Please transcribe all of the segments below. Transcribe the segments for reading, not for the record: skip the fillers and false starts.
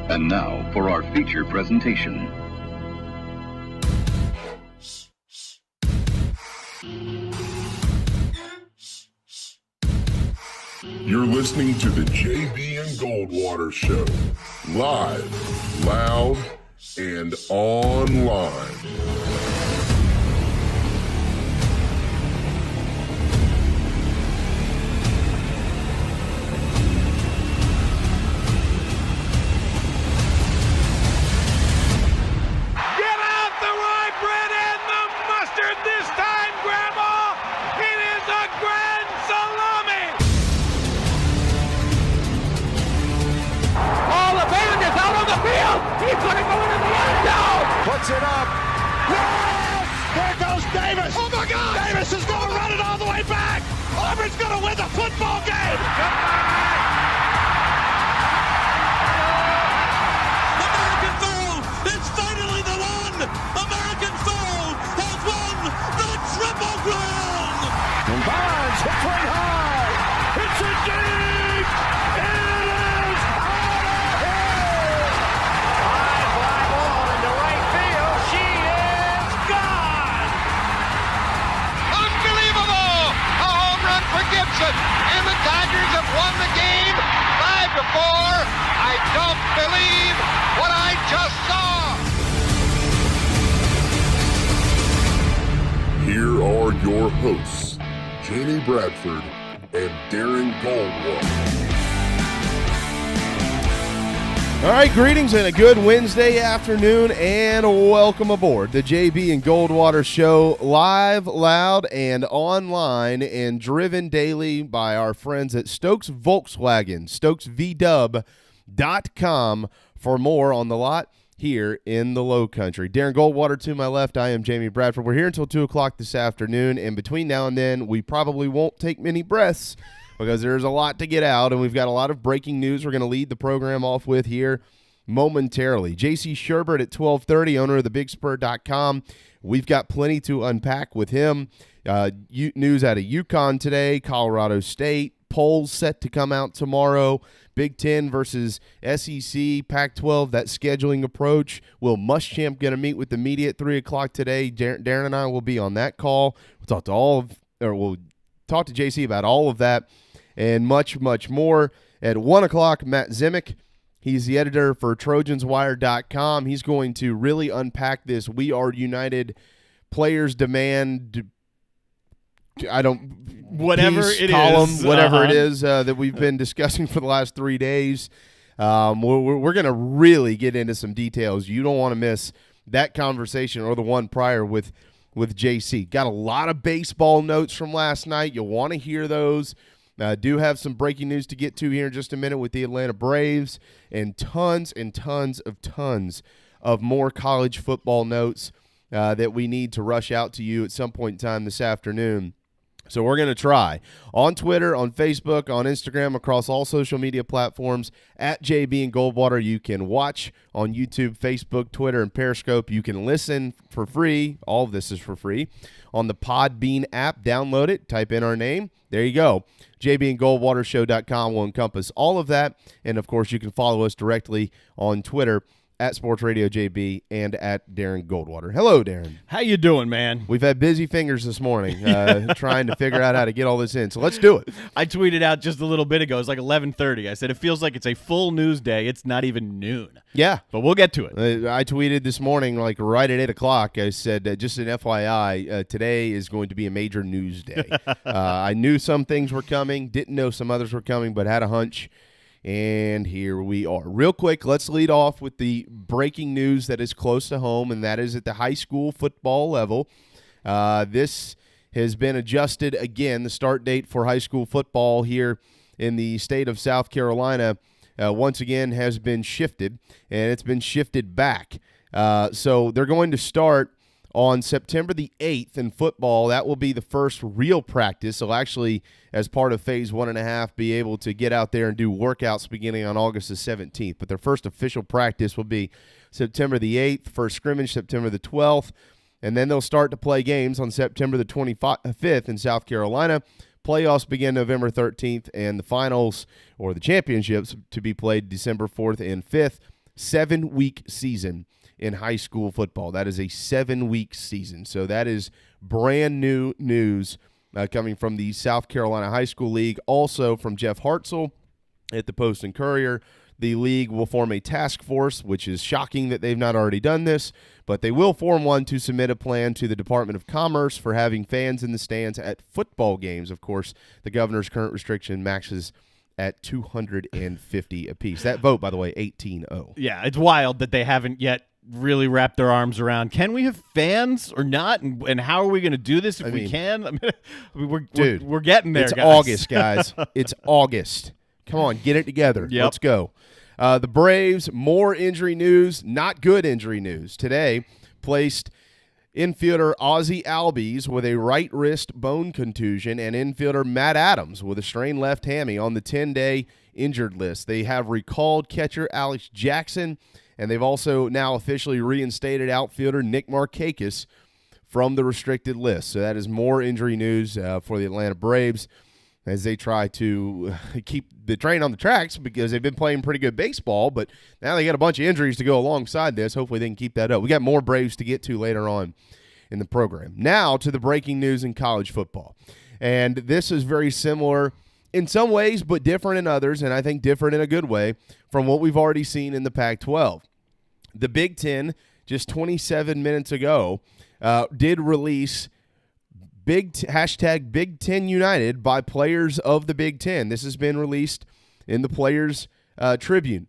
And now for our feature presentation. You're listening to the JB and Goldwater Show. Live, loud, and online. He's going to go into the end zone. Puts it up. Yes! There goes Davis. Oh, my God. Davis is going to run it all the way back. Auburn's going to win the football game. American Pharoah is finally the one. American Pharoah has won the Triple Crown. Bonds hit way high. It's a deep. It is out of here. High fly ball into right field. She is gone. Unbelievable! A home run for Gibson, and the Dodgers have won the game 5-4. I don't believe what I just saw. Here are your hosts, Jamie Bradford and Darren Goldwater. All right, greetings and a good Wednesday afternoon, and welcome aboard the JB and Goldwater Show, live, loud, and online, and driven daily by our friends at Stokes Volkswagen, StokesVW.com for more on the lot here in the Low Country. Darren Goldwater to my left, I am Jamie Bradford. We're here until 2 o'clock this afternoon, and between now and then, we probably won't take many breaths because there's a lot to get out, and we've got a lot of breaking news we're going to lead the program off with here momentarily. J.C. Sherbert at 12:30, owner of thebigspur.com. We've got plenty to unpack with him. News out of UConn today, Colorado State, polls set to come out tomorrow. Big Ten versus SEC, Pac-12, that scheduling approach. Will Muschamp going to meet with the media at 3 o'clock today? Darren and I will be on that call. We'll talk to JC about all of that and much, much more. At 1 o'clock, Matt Zimick. He's the editor for TrojansWire.com. He's going to really unpack this We Are United players demand whatever it is that we've been discussing for the last 3 days. We're going to really get into some details. You don't want to miss that conversation or the one prior with JC. Got a lot of baseball notes from last night. You'll want to hear those. Do have some breaking news to get to here in just a minute with the Atlanta Braves and tons of more college football notes that we need to rush out to you at some point in time this afternoon. So we're going to try on Twitter, on Facebook, on Instagram, across all social media platforms at JB and Goldwater. You can watch on YouTube, Facebook, Twitter, and Periscope. You can listen for free. All of this is for free on the Podbean app. Download it. Type in our name. There you go. JBandGoldwaterShow.com will encompass all of that. And, of course, you can follow us directly on Twitter at Sports Radio JB and at Darren Goldwater. Hello, Darren. How you doing, man? We've had busy fingers this morning trying to figure out how to get all this in. So let's do it. I tweeted out just a little bit ago. It's like 11:30. I said it feels like it's a full news day. It's not even noon. Yeah. But we'll get to it. I tweeted this morning, like right at 8 o'clock. I said, just an FYI, today is going to be a major news day. I knew some things were coming, didn't know some others were coming, but had a hunch. And here we are. Real quick, let's lead off with the breaking news that is close to home, and that is at the high school football level. This has been adjusted again. The start date for high school football here in the state of South Carolina once again has been shifted, and it's been shifted back. So they're going to start on September the 8th in football. That will be the first real practice. They'll actually, as part of phase 1.5, be able to get out there and do workouts beginning on August the 17th. But their first official practice will be September the 8th, first scrimmage September the 12th, and then they'll start to play games on September the 25th in South Carolina. Playoffs begin November 13th, and the finals, or the championships, to be played December 4th and 5th. 7-week season in high school football. That is a 7-week season. So that is brand new news coming from the South Carolina High School League. Also from Jeff Hartzell at the Post and Courier, the league will form a task force, which is shocking that they've not already done this, but they will form one to submit a plan to the Department of Commerce for having fans in the stands at football games. Of course, the governor's current restriction maxes at 250 apiece. That vote, by the way, 18-0. Yeah, it's wild that they haven't yet really wrapped their arms around. Can we have fans or not? And how are we going to do this if we can? I mean, we're getting there, it's guys. August, guys. It's August. Come on, get it together. Yep. Let's go. The Braves, more injury news, not good injury news. Today, placed infielder Ozzie Albies with a right wrist bone contusion and infielder Matt Adams with a strained left hammy on the 10-day injured list. They have recalled catcher Alex Jackson, and they've also now officially reinstated outfielder Nick Markakis from the restricted list. So that is more injury news for the Atlanta Braves as they try to keep the train on the tracks because they've been playing pretty good baseball, but now they got a bunch of injuries to go alongside this. Hopefully they can keep that up. We got more Braves to get to later on in the program. Now to the breaking news in college football. And this is very similar in some ways, but different in others, and I think different in a good way from what we've already seen in the Pac-12. The Big Ten, just 27 minutes ago, did release hashtag Big Ten United by players of the Big Ten. This has been released in the Players Tribune.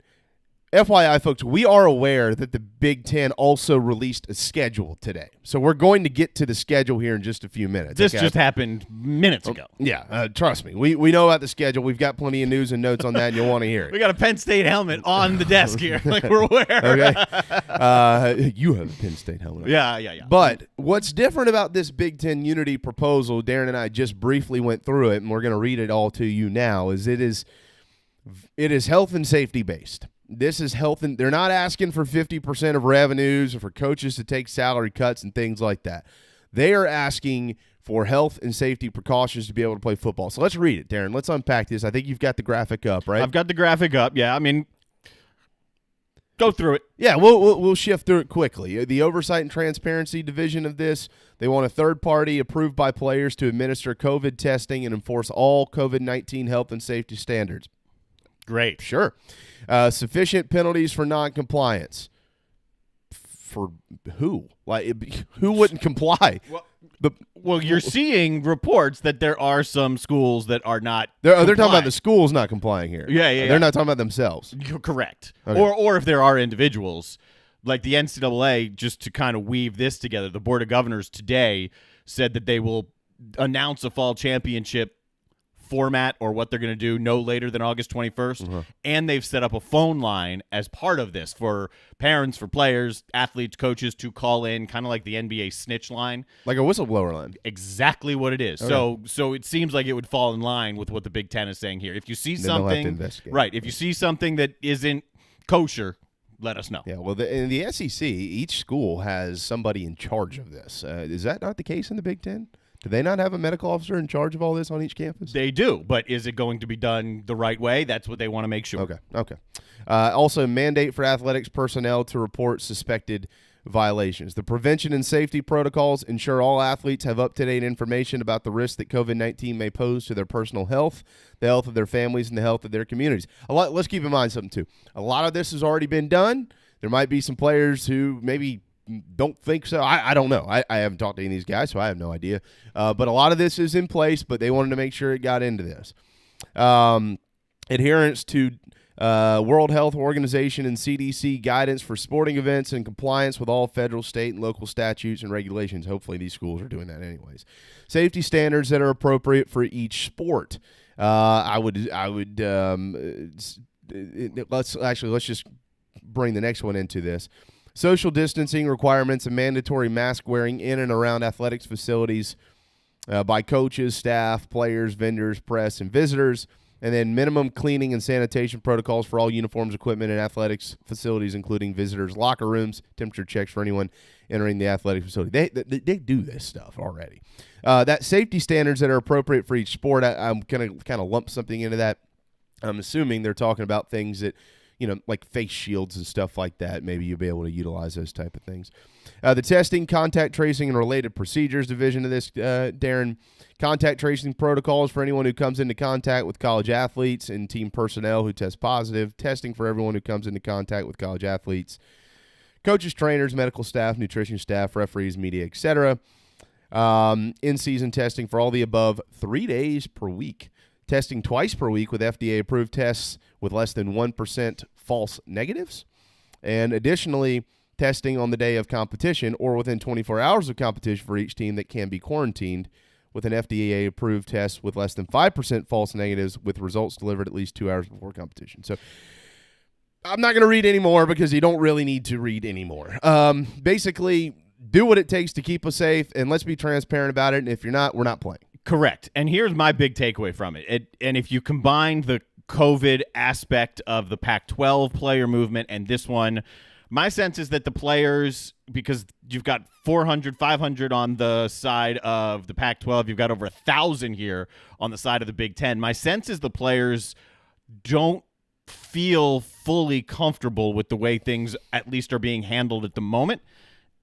FYI, folks, we are aware that the Big Ten also released a schedule today. So we're going to get to the schedule here in just a few minutes. This just happened minutes ago. Yeah, trust me. We know about the schedule. We've got plenty of news and notes on that, and you'll want to hear it. We got a Penn State helmet on the desk here, like we're aware. Okay. You have a Penn State helmet. Yeah. But what's different about this Big Ten Unity proposal, Darren and I just briefly went through it, and we're going to read it all to you now, is it is health and safety based. This is health, and they're not asking for 50% of revenues or for coaches to take salary cuts and things like that. They are asking for health and safety precautions to be able to play football. So let's read it, Darren. Let's unpack this. I think you've got the graphic up, right? I've got the graphic up. Yeah, I mean, go through it. Yeah, we'll shift through it quickly. The Oversight and Transparency Division of this, they want a third party approved by players to administer COVID testing and enforce all COVID-19 health and safety standards. Great. Sure. Sufficient penalties for noncompliance. For who? Like, who wouldn't comply? Well, you're seeing reports that there are some schools that are not. They're talking about the schools not complying here. Yeah. They're not talking about themselves. You're correct. Okay. Or if there are individuals, like the NCAA, just to kind of weave this together, the Board of Governors today said that they will announce a fall championship format or what they're going to do no later than August 21st. And they've set up a phone line as part of this for parents, for players, athletes, coaches to call in, kind of like the NBA snitch line. Like a whistleblower line. Exactly what it is. Okay. So it seems like it would fall in line with what the Big Ten is saying here. If you see Then they'll have to something, investigate. right, if you see something that isn't kosher, let us know. Yeah, well, in the SEC, each school has somebody in charge of this. Is that not the case in the Big Ten? Do they not have a medical officer in charge of all this on each campus? They do, but is it going to be done the right way? That's what they want to make sure. Okay. Also, mandate for athletics personnel to report suspected violations. The prevention and safety protocols ensure all athletes have up-to-date information about the risk that COVID-19 may pose to their personal health, the health of their families, and the health of their communities. Let's keep in mind something, too. A lot of this has already been done. There might be some players who maybe don't think so. I don't know. I haven't talked to any of these guys, so I have no idea. But a lot of this is in place, but they wanted to make sure it got into this. Adherence to World Health Organization and CDC guidance for sporting events and compliance with all federal, state, and local statutes and regulations. Hopefully these schools are doing that anyways. Safety standards that are appropriate for each sport. Let's just bring the next one into this. Social distancing requirements and mandatory mask wearing in and around athletics facilities by coaches, staff, players, vendors, press, and visitors. And then minimum cleaning and sanitation protocols for all uniforms, equipment, and athletics facilities, including visitors' locker rooms, temperature checks for anyone entering the athletic facility. They do this stuff already. That safety standards that are appropriate for each sport, I'm going to kind of lump something into that. I'm assuming they're talking about things that, like face shields and stuff like that. Maybe you'll be able to utilize those type of things. The testing, contact tracing, and related procedures division of this, Darren, contact tracing protocols for anyone who comes into contact with college athletes and team personnel who test positive, testing for everyone who comes into contact with college athletes, coaches, trainers, medical staff, nutrition staff, referees, media, etc. In-season testing for all the above 3 days per week. Testing twice per week with FDA-approved tests with less than 1% false negatives. And additionally, testing on the day of competition or within 24 hours of competition for each team that can be quarantined with an FDA-approved test with less than 5% false negatives with results delivered at least 2 hours before competition. So I'm not going to read any more because you don't really need to read anymore. Basically, do what it takes to keep us safe, and let's be transparent about it. And if you're not, we're not playing. Correct. And here's my big takeaway from it. And if you combine the COVID aspect of the Pac-12 player movement and this one, my sense is that the players, because you've got 400, 500 on the side of the Pac-12, you've got over 1,000 here on the side of the Big Ten. My sense is the players don't feel fully comfortable with the way things at least are being handled at the moment,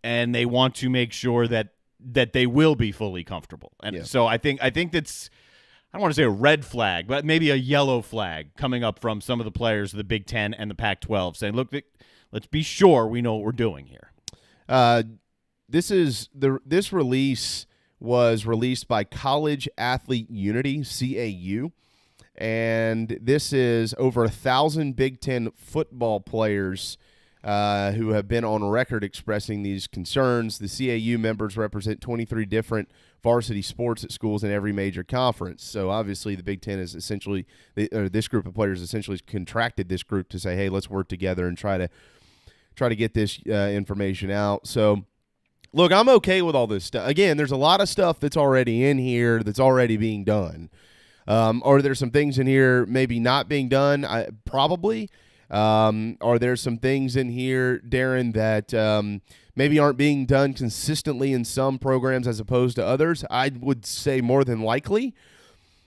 and they want to make sure that they will be fully comfortable. And so I think that's, I don't want to say a red flag, but maybe a yellow flag coming up from some of the players of the Big Ten and the Pac-12 saying, look, let's be sure we know what we're doing here. This release was released by College Athlete Unity, CAU, and this is over 1,000 Big Ten football players who have been on record expressing these concerns. The CAU members represent 23 different varsity sports at schools in every major conference. So obviously the Big Ten is essentially, this group of players essentially contracted this group to say, hey, let's work together and try to get this information out. So look, I'm okay with all this stuff. Again, there's a lot of stuff that's already in here that's already being done. Are there some things in here maybe not being done? Probably. Are there some things in here, Darren, that maybe aren't being done consistently in some programs as opposed to others? I would say more than likely.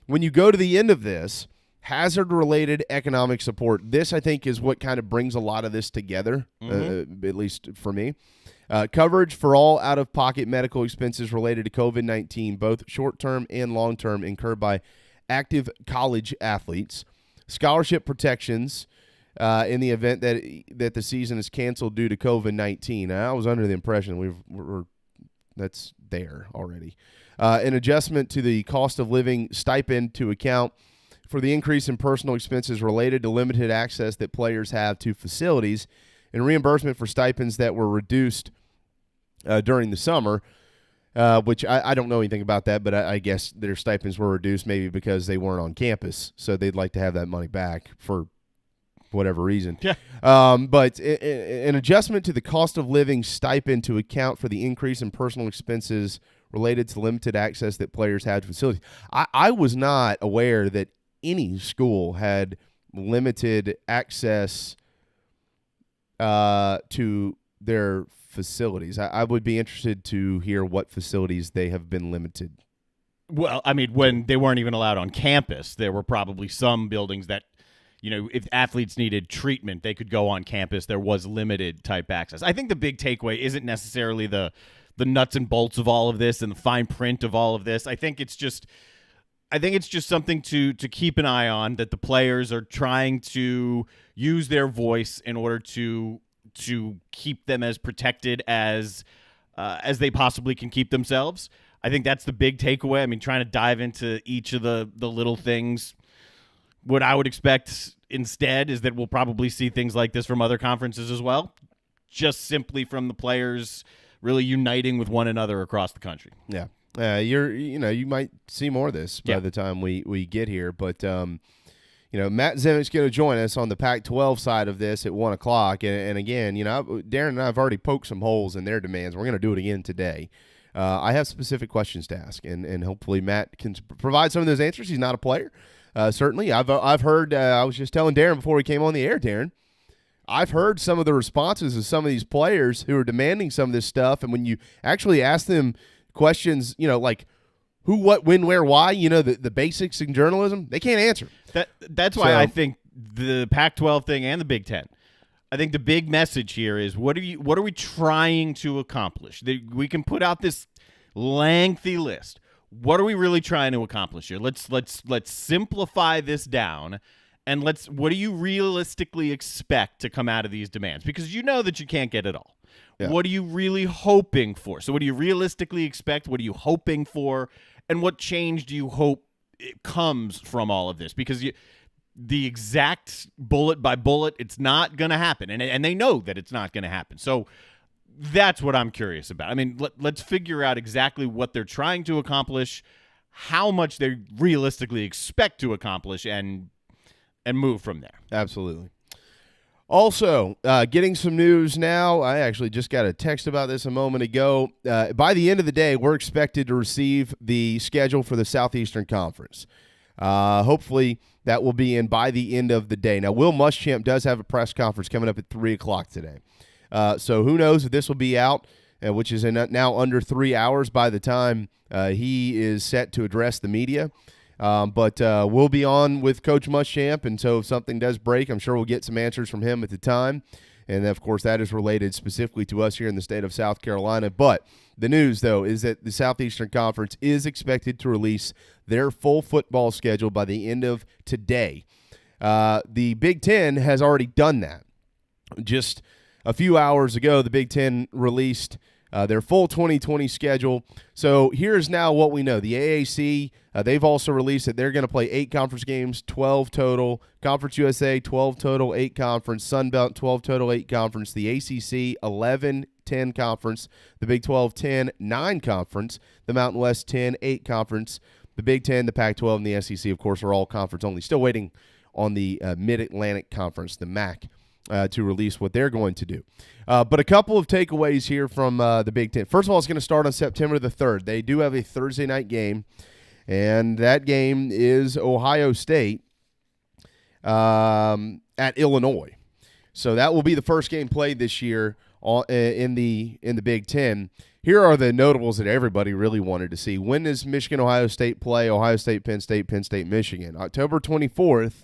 When you go to the end of this, hazard-related economic support, this I think is what kind of brings a lot of this together, at least for me. Coverage for all out-of-pocket medical expenses related to COVID-19, both short-term and long-term, incurred by active college athletes. Scholarship protections in the event that the season is canceled due to COVID-19. I was under the impression that's there already. An adjustment to the cost of living stipend to account for the increase in personal expenses related to limited access that players have to facilities, and reimbursement for stipends that were reduced during the summer, which I don't know anything about that, but I guess their stipends were reduced maybe because they weren't on campus, so they'd like to have that money back for whatever reason. Yeah. But an adjustment to the cost of living stipend to account for the increase in personal expenses related to limited access that players had to facilities. I was not aware that any school had limited access to their facilities. I would be interested to hear what facilities they have been limited. Well, I mean, when they weren't even allowed on campus, there were probably some buildings that, if athletes needed treatment, they could go on campus. There was limited type access. I think the big takeaway isn't necessarily the nuts and bolts of all of this and the fine print of all of this. I think it's just something to keep an eye on, that the players are trying to use their voice in order to keep them as protected as they possibly can keep themselves. I think that's the big takeaway. I mean, trying to dive into each of the little things. What I would expect instead is that we'll probably see things like this from other conferences as well, just simply from the players really uniting with one another across the country. Yeah. You might see more of this by the time we get here, but Matt Zimick's going to join us on the Pac-12 side of this at 1 o'clock, and again, Darren and I have already poked some holes in their demands. We're going to do it again today. I have specific questions to ask, and hopefully Matt can provide some of those answers. He's not a player. Certainly, I've heard. I was just telling Darren before we came on the air, Darren. I've heard some of the responses of some of these players who are demanding some of this stuff, and when you actually ask them questions, like who, what, when, where, why, the basics in journalism, they can't answer. That's why I think the Pac-12 thing and the Big Ten. I think the big message here is what are we trying to accomplish? We can put out this lengthy list. What are we really trying to accomplish here? Let's simplify this down, and what do you realistically expect to come out of these demands? Because you know that you can't get it all. Yeah. What are you really hoping for? So what do you realistically expect? What are you hoping for? And what change do you hope it comes from all of this? Because the exact bullet by bullet, it's not going to happen. And they know that it's not going to happen. So that's what I'm curious about. I mean, let's figure out exactly what they're trying to accomplish, how much they realistically expect to accomplish, and move from there. Absolutely. Also, getting some news now. I actually just got a text about this a moment ago. By the end of the day, we're expected to receive the schedule for the Southeastern Conference. Hopefully, that will be in by the end of the day. Now, Will Muschamp does have a press conference coming up at 3 o'clock today. So who knows if this will be out, which is now under 3 hours by the time he is set to address the media. But we'll be on with Coach Muschamp, and so if something does break, I'm sure we'll get some answers from him at the time. And, of course, that is related specifically to us here in the state of South Carolina. But the news, though, is that the Southeastern Conference is expected to release their full football schedule by the end of today. The Big Ten has already done that. Just a few hours ago, the Big Ten released their full 2020 schedule. So here's now what we know. The AAC, they've also released that they're going to play 8 conference games, 12 total. Conference USA, 12 total, 8 conference. Sun Belt, 12 total, 8 conference. The ACC, 11, 10 conference. The Big 12, 10, 9 conference. The Mountain West, 10, 8 conference. The Big 10, the Pac-12, and the SEC, of course, are all conference only. Still waiting on the Mid-Atlantic Conference, the MAC, to release what they're going to do. But a couple of takeaways here from the Big Ten. First of all, it's going to start on September the 3rd. They do have a Thursday night game, and that game is Ohio State at Illinois. So that will be the first game played this year in the Big Ten. Here are the notables that everybody really wanted to see. When does Michigan-Ohio State play? Ohio State, Penn State, Michigan. October 24th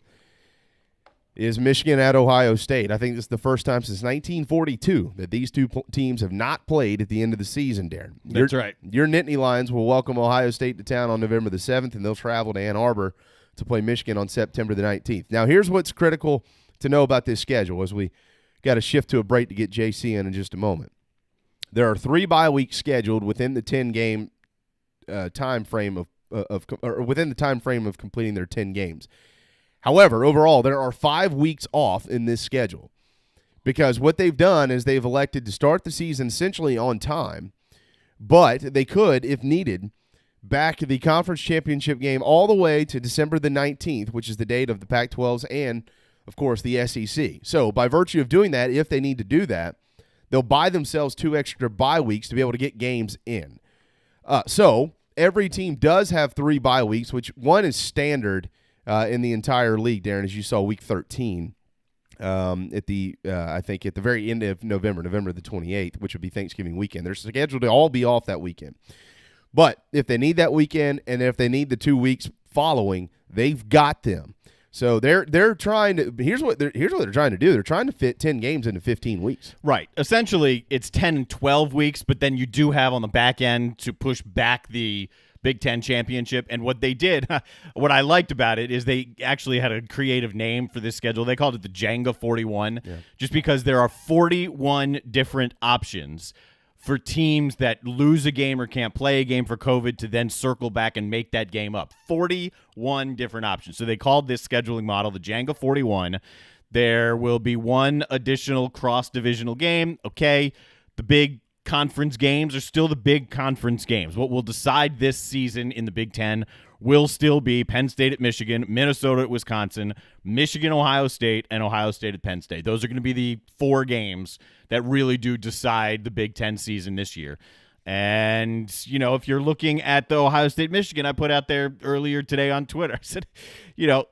is Michigan at Ohio State. I think this is the first time since 1942 that these two teams have not played at the end of the season, Darren. That's right. Your Nittany Lions will welcome Ohio State to town on November the 7th, and they'll travel to Ann Arbor to play Michigan on September the 19th. Now, here's what's critical to know about this schedule as we got to shift to a break to get JC in just a moment. There are 3 bye weeks scheduled within the 10-game time frame or within the time frame of completing their 10 games. However, overall, there are 5 weeks off in this schedule because what they've done is they've elected to start the season essentially on time, but they could, if needed, back the conference championship game all the way to December the 19th, which is the date of the Pac-12s and, of course, the SEC. So by virtue of doing that, if they need to do that, they'll buy themselves 2 extra bye weeks to be able to get games in. So every team does have 3 bye weeks, which one is standard in the entire league, Darren, as you saw week 13 at the I think at the very end of November the 28th, which would be Thanksgiving weekend. They're scheduled to all be off that weekend. But if they need that weekend and if they need the 2 weeks following, they've got them. So they're trying to here's what they're trying to do. They're trying to fit 10 games into 15 weeks. Right. Essentially, it's 10 and 12 weeks, but then you do have on the back end to push back the Big Ten championship. And what they did, what I liked about it is they actually had a creative name for this schedule. They called it the Jenga 41, just because there are 41 different options for teams that lose a game or can't play a game for COVID to then circle back and make that game up. 41 different options. So they called this scheduling model the Jenga 41. There will be 1 additional cross-divisional game. Okay, the big conference games are still the big conference games. What will decide this season in the Big Ten will still be Penn State at Michigan, Minnesota at Wisconsin, Michigan, Ohio State, and Ohio State at Penn State. Those are going to be the 4 games that really do decide the Big Ten season this year. And, you know, if you're looking at the Ohio State-Michigan, I put out there earlier today on Twitter, I said, you know,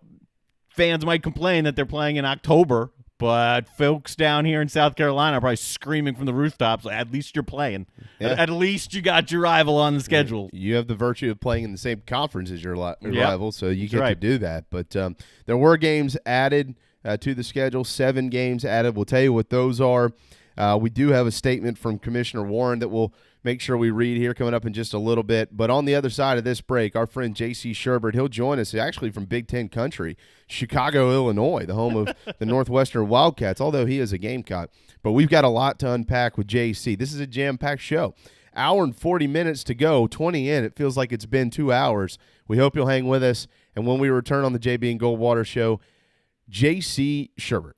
fans might complain that they're playing in October, But folks down here in South Carolina are probably screaming from the rooftops, at least you're playing. Yeah. At least you got your rival on the schedule. You have the virtue of playing in the same conference as your rival, so you get right. to do that. But there were games added to the schedule, 7 games added. We'll tell you what those are. We do have a statement from Commissioner Warren that we'll make sure we read here coming up in just a little bit. But on the other side of this break, our friend J.C. Sherbert, he'll join us actually from Big Ten country, Chicago, Illinois, the home of the Northwestern Wildcats, although he is a Gamecock. But we've got a lot to unpack with J.C. This is a jam-packed show. Hour and 40 minutes to go, 20 in. It feels like it's been 2 hours. We hope you'll hang with us. And when we return on the JB and Goldwater show, J.C. Sherbert.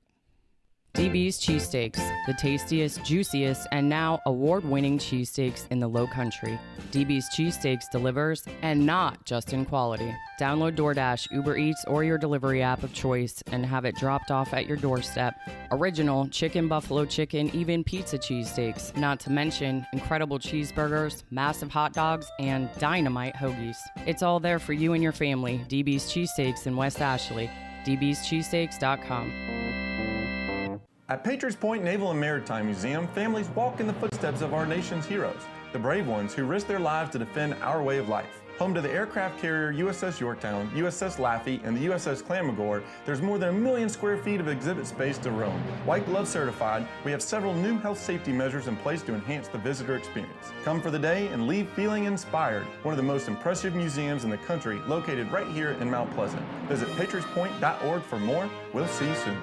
DB's Cheesesteaks, the tastiest, juiciest, and now award-winning cheesesteaks in the Low Country. DB's Cheesesteaks delivers, and not just in quality. Download DoorDash, Uber Eats, or your delivery app of choice and have it dropped off at your doorstep. Original chicken, buffalo chicken, even pizza cheesesteaks, not to mention incredible cheeseburgers, massive hot dogs, and dynamite hoagies. It's all there for you and your family. DB's Cheesesteaks in West Ashley. dbscheesesteaks.com. At Patriots Point Naval and Maritime Museum, families walk in the footsteps of our nation's heroes, the brave ones who risked their lives to defend our way of life. Home to the aircraft carrier USS Yorktown, USS Laffey, and the USS Clamagore, there's more than 1 million square feet of exhibit space to roam. White Glove certified, we have several new health safety measures in place to enhance the visitor experience. Come for the day and leave feeling inspired. One of the most impressive museums in the country, located right here in Mount Pleasant. Visit patriotspoint.org for more. We'll see you soon.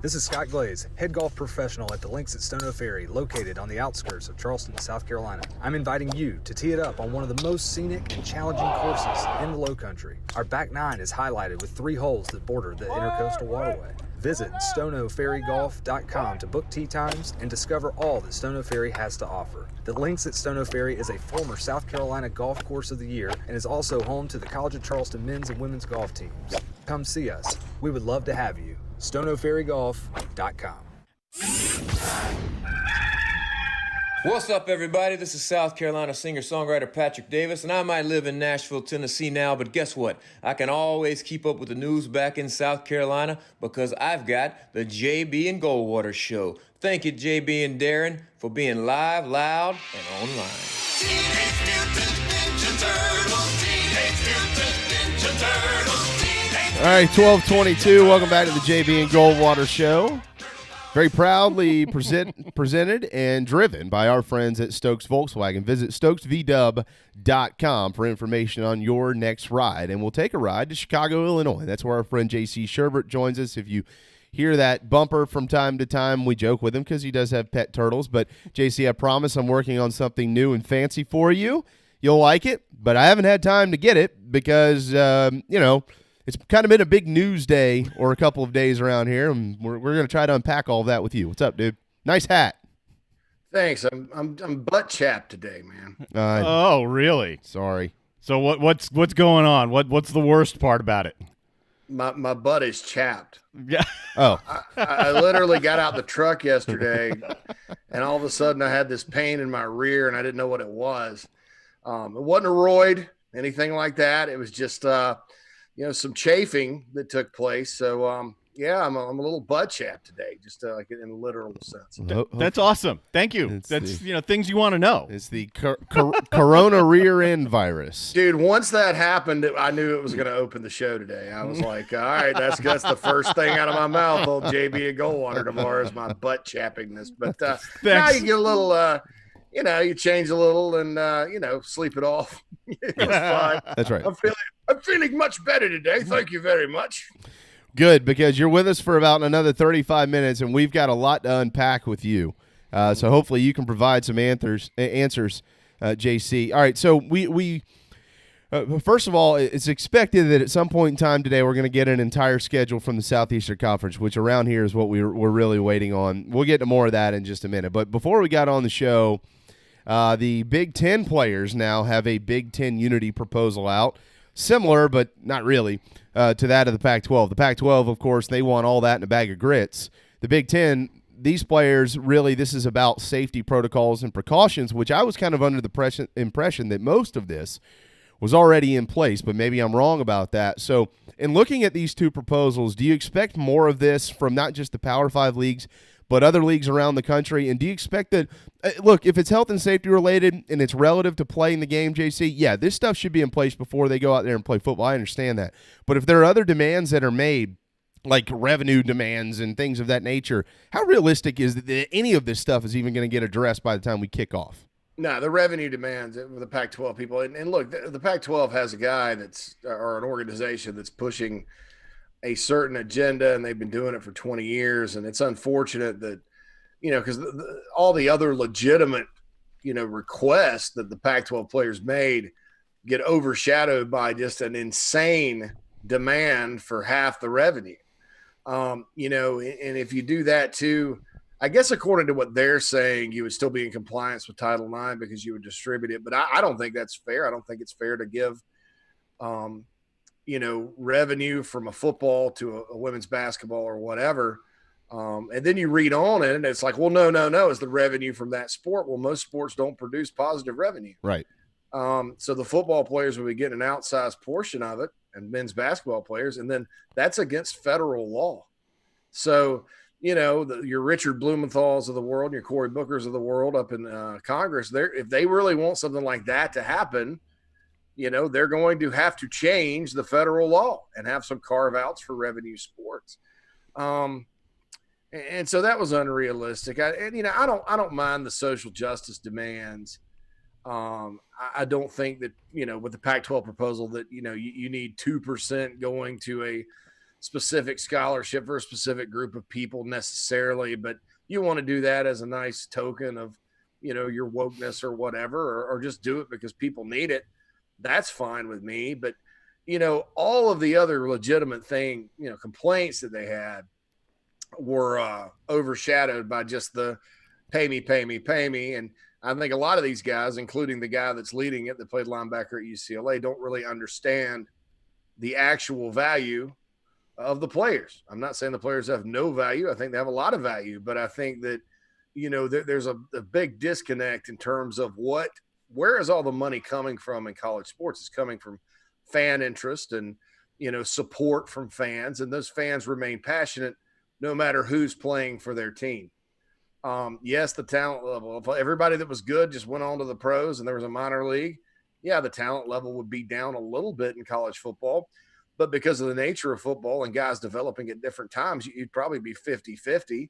This is Scott Glaze, head golf professional at the links at Stono Ferry, located on the outskirts of Charleston, South Carolina. I'm inviting you to tee it up on one of the most scenic and challenging courses in the Low Country. Our back nine is highlighted with 3 holes that border the Intercoastal Waterway. Visit stonoferrygolf.com to book tee times and discover all that Stono Ferry has to offer. The links at Stono Ferry is a former South Carolina Golf Course of the Year and is also home to the College of Charleston men's and women's golf teams. Come see us. We would love to have you. stonoferrygolf.com. What's up, everybody? This is South Carolina singer-songwriter Patrick Davis, and I might live in Nashville, Tennessee now, but guess what? I can always keep up with the news back in South Carolina because I've got the JB and Goldwater Show. Thank you, JB and Darren, for being live, loud, and online. Teenage Mutant Ninja Turtles. Teenage Mutant Ninja Turtles. All right, 12:22. Welcome back to the JB and Goldwater Show. Very proudly presented and driven by our friends at Stokes Volkswagen. Visit stokesvdub.com for information on your next ride. And we'll take a ride to Chicago, Illinois. That's where our friend J.C. Sherbert joins us. If you hear that bumper from time to time, we joke with him because he does have pet turtles. But, J.C., I promise I'm working on something new and fancy for you. You'll like it, but I haven't had time to get it because, it's kind of been a big news day or a couple of days around here, and we're going to try to unpack all of that with you. What's up, dude? Nice hat. Thanks. I'm butt chapped today, man. Oh, really? Sorry. So what's going on? What's the worst part about it? My butt is chapped. Yeah. Oh. I literally got out the truck yesterday, and all of a sudden I had this pain in my rear, and I didn't know what it was. It wasn't a roid, anything like that. It was just some chafing that took place. So, I'm a little butt chapped today, just like in a literal sense. That's awesome. Thank you. That's things you want to know. It's the corona rear end virus. Dude, once that happened, I knew it was going to open the show today. I was like, all right, that's the first thing out of my mouth, old JB and Goldwater tomorrow is my butt chappingness. But now you get a little, you change a little and, sleep it off. It's fine. That's right. I'm feeling much better today. Thank you very much. Good, because you're with us for about another 35 minutes, and we've got a lot to unpack with you. So hopefully you can provide some answers, JC. All right, so we first of all, it's expected that at some point in time today we're going to get an entire schedule from the Southeastern Conference, which around here is what we're really waiting on. We'll get to more of that in just a minute. But before we got on the show, the Big Ten players now have a Big Ten unity proposal out. Similar, but not really, to that of the Pac-12. The Pac-12, of course, they want all that in a bag of grits. The Big Ten, these players, really, this is about safety protocols and precautions, which I was kind of under the impression that most of this was already in place, but maybe I'm wrong about that. So in looking at these two proposals, do you expect more of this from not just the Power 5 leagues, but other leagues around the country? And do you expect that, look, if it's health and safety related and it's relative to playing the game, JC, yeah, this stuff should be in place before they go out there and play football. I understand that. But if there are other demands that are made, like revenue demands and things of that nature, how realistic is that any of this stuff is even going to get addressed by the time we kick off? No, the revenue demands of the Pac-12 people. And look, the Pac-12 has a guy or an organization that's pushing a certain agenda, and they've been doing it for 20 years. And it's unfortunate that, because all the other legitimate, requests that the Pac-12 players made get overshadowed by just an insane demand for half the revenue. And if you do that too, I guess according to what they're saying, you would still be in compliance with Title IX because you would distribute it. But I don't think that's fair. I don't think it's fair to give, revenue from a football to a women's basketball or whatever. And then you read on it and it's like, well, no. It's the revenue from that sport. Well, most sports don't produce positive revenue. Right. So the football players will be getting an outsized portion of it, and men's basketball players. And then that's against federal law. So, your Richard Blumenthals of the world and your Cory Bookers of the world up in Congress, if they really want something like that to happen, they're going to have to change the federal law and have some carve outs for revenue sports. And so that was unrealistic. I don't mind the social justice demands. I don't think that, with the Pac-12 proposal that, you need 2% going to a specific scholarship for a specific group of people necessarily, but you want to do that as a nice token of, your wokeness or whatever, or just do it because people need it. That's fine with me. But, all of the other legitimate complaints that they had were overshadowed by just the pay me. And I think a lot of these guys, including the guy that's leading it that played linebacker at UCLA, don't really understand the actual value of the players. I'm not saying the players have no value. I think they have a lot of value, but I think that, there's a big disconnect in terms of where is all the money coming from in college sports? It's coming from fan interest and, support from fans, and those fans remain passionate no matter who's playing for their team. Yes, the talent level, if everybody that was good just went on to the pros and there was a minor league, yeah, the talent level would be down a little bit in college football. But because of the nature of football and guys developing at different times, you'd probably be 50-50.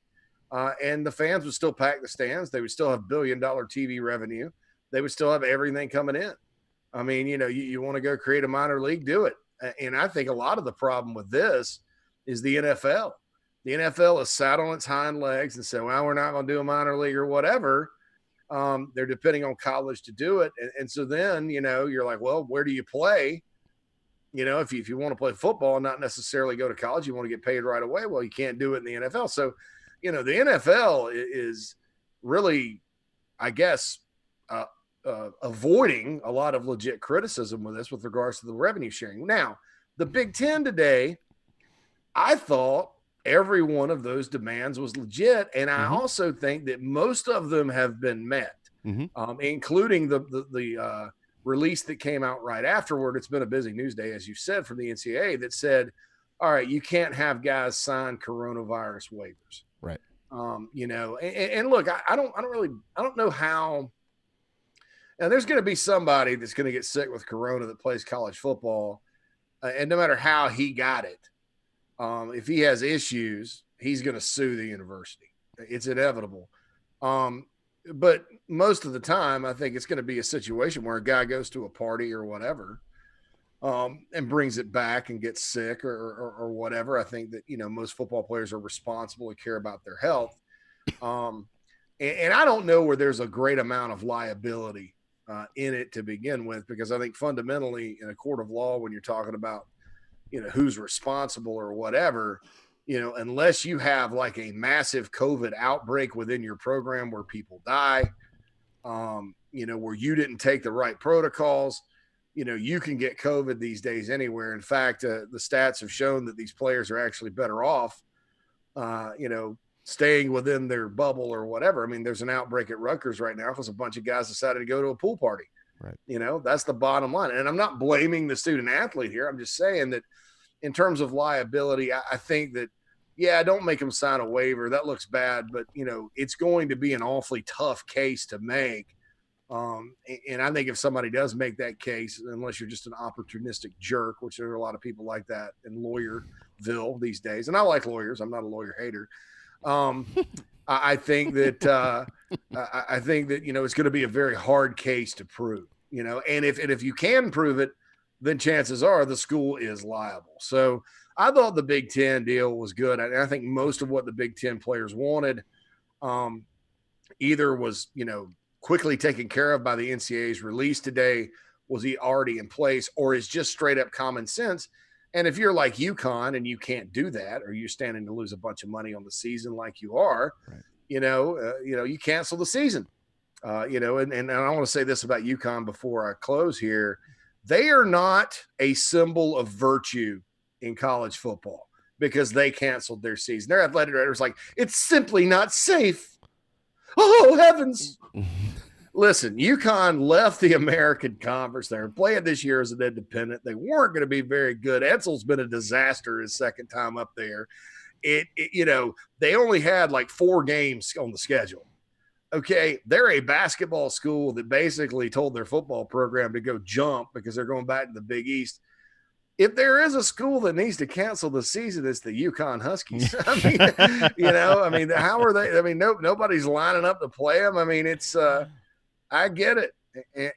And the fans would still pack the stands. They would still have billion-dollar TV revenue. They would still have everything coming in. I mean, you want to go create a minor league, do it. And I think a lot of the problem with this is the NFL. The NFL is sat on its hind legs and said, well, we're not going to do a minor league or whatever. They're depending on college to do it. And so then, you're like, well, where do you play? If you want to play football and not necessarily go to college, you want to get paid right away. Well, you can't do it in the NFL. So, the NFL is really, I guess, avoiding a lot of legit criticism with this with regards to the revenue sharing. Now, the Big Ten today, I thought every one of those demands was legit. And I also think that most of them have been met, including the release that came out right afterward. It's been a busy news day, as you said, from the NCAA that said, all right, you can't have guys sign coronavirus waivers. Right. And look, I don't know how, and there's going to be somebody that's going to get sick with corona that plays college football. And no matter how he got it, if he has issues, he's going to sue the university. It's inevitable. But most of the time, I think it's going to be a situation where a guy goes to a party or whatever, and brings it back and gets sick or whatever. I think that, most football players are responsible and care about their health. And I don't know where there's a great amount of liability in it to begin with, because I think fundamentally in a court of law, when you're talking about, who's responsible or whatever, unless you have like a massive COVID outbreak within your program where people die, where you didn't take the right protocols, you can get COVID these days anywhere. In fact, the stats have shown that these players are actually better off, staying within their bubble or whatever. I mean, there's an outbreak at Rutgers right now because a bunch of guys decided to go to a pool party. Right. You know, that's the bottom line. And I'm not blaming the student athlete here. I'm just saying that in terms of liability, I think that, yeah, don't make them sign a waiver. That looks bad, but, you know, it's going to be an awfully tough case to make. And I think if somebody does make that case, unless you're just an opportunistic jerk, which there are a lot of people like that in Lawyerville these days, and I like lawyers. I'm not a lawyer hater. I think that you know, it's going to be a very hard case to prove. You know, and if you can prove it, then chances are the school is liable. So I thought the Big Ten deal was good, and I think most of what the Big Ten players wanted, either was, you know, quickly taken care of by the NCAA's release today, was he already in place, or is just straight up common sense. And if you're like UConn and you can't do that, or you're standing to lose a bunch of money on the season like you are, right, you cancel the season. And I want to say this about UConn before I close here. They are not a symbol of virtue in college football because they canceled their season. Their athletic director was like, it's simply not safe. Oh, heavens. Listen, UConn left the American Conference. They're playing this year as an independent. They weren't going to be very good. Etzel's been a disaster his second time up there. They only had like 4 games on the schedule. Okay, they're a basketball school that basically told their football program to go jump because they're going back to the Big East. If there is a school that needs to cancel the season, it's the UConn Huskies. I mean, how are they? I mean, nobody's lining up to play them. I mean, it's I get it.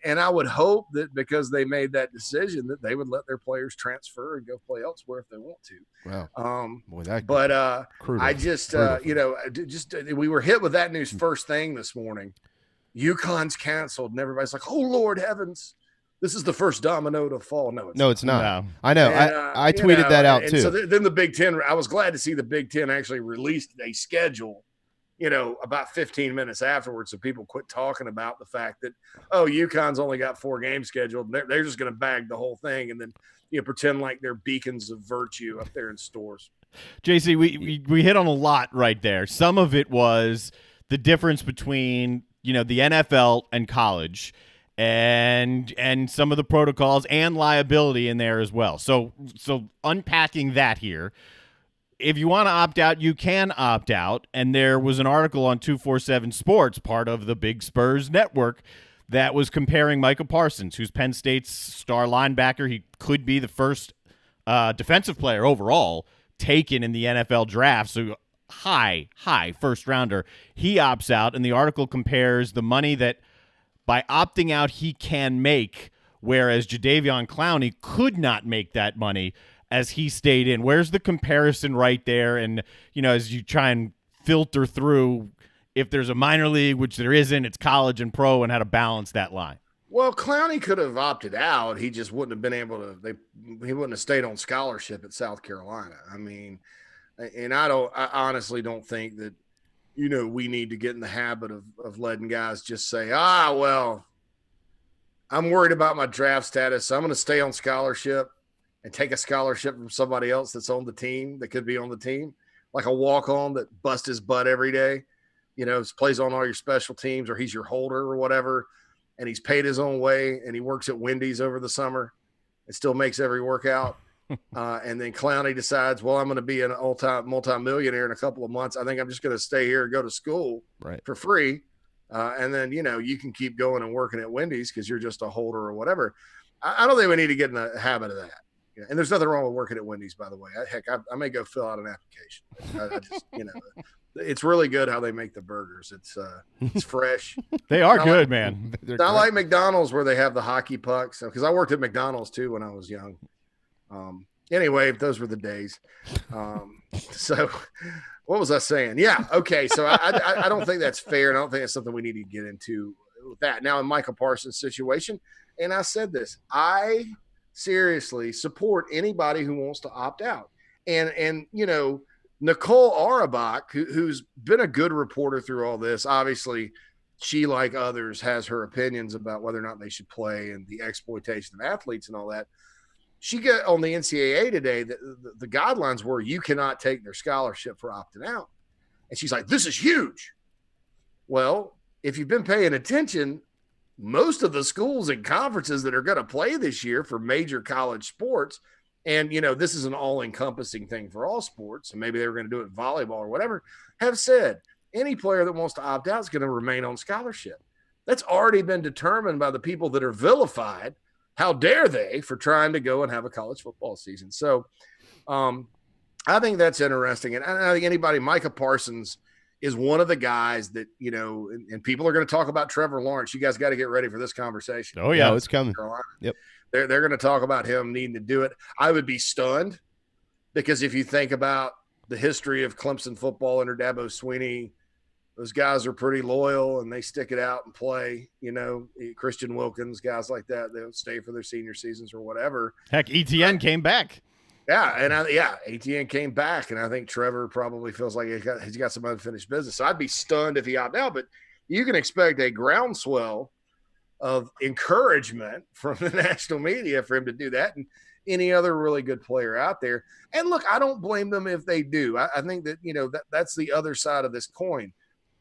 And I would hope that because they made that decision that they would let their players transfer and go play elsewhere if they want to. Wow. We were hit with that news first thing this morning. UConn's canceled, and everybody's like, "Oh Lord heavens, this is the first domino to fall." No, it's not. No. I know. And, I tweeted that out too. So then the Big Ten. I was glad to see the Big Ten actually released a schedule. About 15 minutes afterwards, so people quit talking about the fact that, UConn's only got 4 games scheduled. They're just going to bag the whole thing and then pretend like they're beacons of virtue up there in stores. JC, we hit on a lot right there. Some of it was the difference between the NFL and college, and some of the protocols and liability in there as well. So unpacking that here. If you want to opt out, you can opt out. And there was an article on 247 Sports, part of the Big Spurs network, that was comparing Micah Parsons, who's Penn State's star linebacker. He could be the first defensive player overall taken in the NFL draft. So high first rounder. He opts out, and the article compares the money that by opting out he can make, whereas Jadeveon Clowney could not make that money as he stayed in. Where's the comparison right there? And, as you try and filter through, if there's a minor league, which there isn't, it's college and pro, and how to balance that line. Well, Clowney could have opted out. He just wouldn't have been able to, he wouldn't have stayed on scholarship at South Carolina. I mean, and I honestly don't think that, we need to get in the habit of letting guys just say, well, I'm worried about my draft status, so I'm going to stay on scholarship and take a scholarship from somebody else that's on the team, that could be on the team, like a walk-on that busts his butt every day, plays on all your special teams, or he's your holder or whatever, and he's paid his own way, and he works at Wendy's over the summer and still makes every workout. And then Clowney decides, well, I'm going to be an multi-millionaire in a couple of months. I think I'm just going to stay here and go to school for free. And then, you can keep going and working at Wendy's because you're just a holder or whatever. I don't think we need to get in the habit of that. Yeah, and there's nothing wrong with working at Wendy's, by the way. I may go fill out an application. I just, it's really good how they make the burgers. It's fresh. They are good, man. It's not like McDonald's where they have the hockey pucks. Because I worked at McDonald's too when I was young. Anyway, those were the days. So what was I saying? Yeah. Okay. So I don't think that's fair. And I don't think that's something we need to get into with that. Now in Michael Parsons' situation, and I said this, I seriously support anybody who wants to opt out. And Nicole Auerbach, who's been a good reporter through all this, obviously she, like others, has her opinions about whether or not they should play and the exploitation of athletes and all that. She got on the NCAA today, the guidelines were you cannot take their scholarship for opting out. And she's like, this is huge. Well, if you've been paying attention, most of the schools and conferences that are going to play this year for major college sports, and, this is an all-encompassing thing for all sports, and maybe they were going to do it volleyball or whatever, have said any player that wants to opt out is going to remain on scholarship. That's already been determined by the people that are vilified. How dare they for trying to go and have a college football season? So I think that's interesting. And I think Micah Parsons is one of the guys that, and people are going to talk about Trevor Lawrence. You guys got to get ready for this conversation. Oh, yeah, it's coming. Yep. They're going to talk about him needing to do it. I would be stunned because if you think about the history of Clemson football under Dabo Swinney, those guys are pretty loyal and they stick it out and play, Christian Wilkins, guys like that, they'll stay for their senior seasons or whatever. Heck, ETN came back. Yeah. And ETN came back. And I think Trevor probably feels like he's got some unfinished business. So I'd be stunned if he opted out, but you can expect a groundswell of encouragement from the national media for him to do that. And any other really good player out there. And look, I don't blame them if they do. I think that, that's the other side of this coin.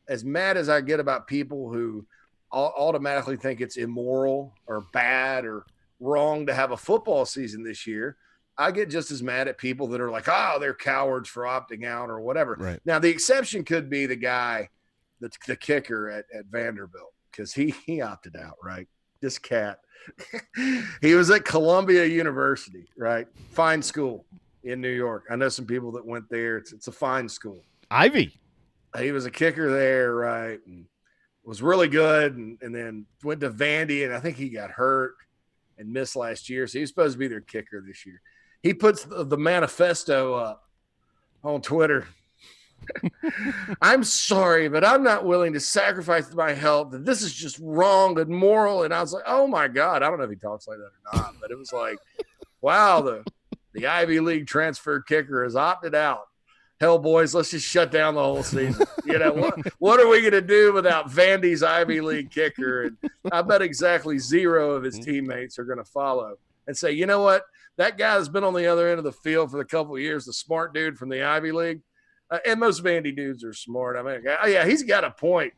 As mad as I get about people who automatically think it's immoral or bad or wrong to have a football season this year, I get just as mad at people that are like, they're cowards for opting out or whatever. Right. Now, the exception could be the guy, the kicker at Vanderbilt, because he opted out, right? This cat. He was at Columbia University, right? Fine school in New York. I know some people that went there. It's a fine school. Ivy. He was a kicker there, right? And was really good, and then went to Vandy, and I think he got hurt and missed last year. So he's supposed to be their kicker this year. He puts the manifesto up on Twitter. I'm sorry, but I'm not willing to sacrifice my health. This is just wrong and moral. And I was like, oh my God, I don't know if he talks like that or not, but it was like, wow, the Ivy League transfer kicker has opted out. Hell, boys, let's just shut down the whole season. What are we going to do without Vandy's Ivy League kicker? And I bet exactly 0 of his teammates are going to follow and say, you know what? That guy has been on the other end of the field for a couple of years, the smart dude from the Ivy League. And most Vandy dudes are smart. I mean, yeah, he's got a point.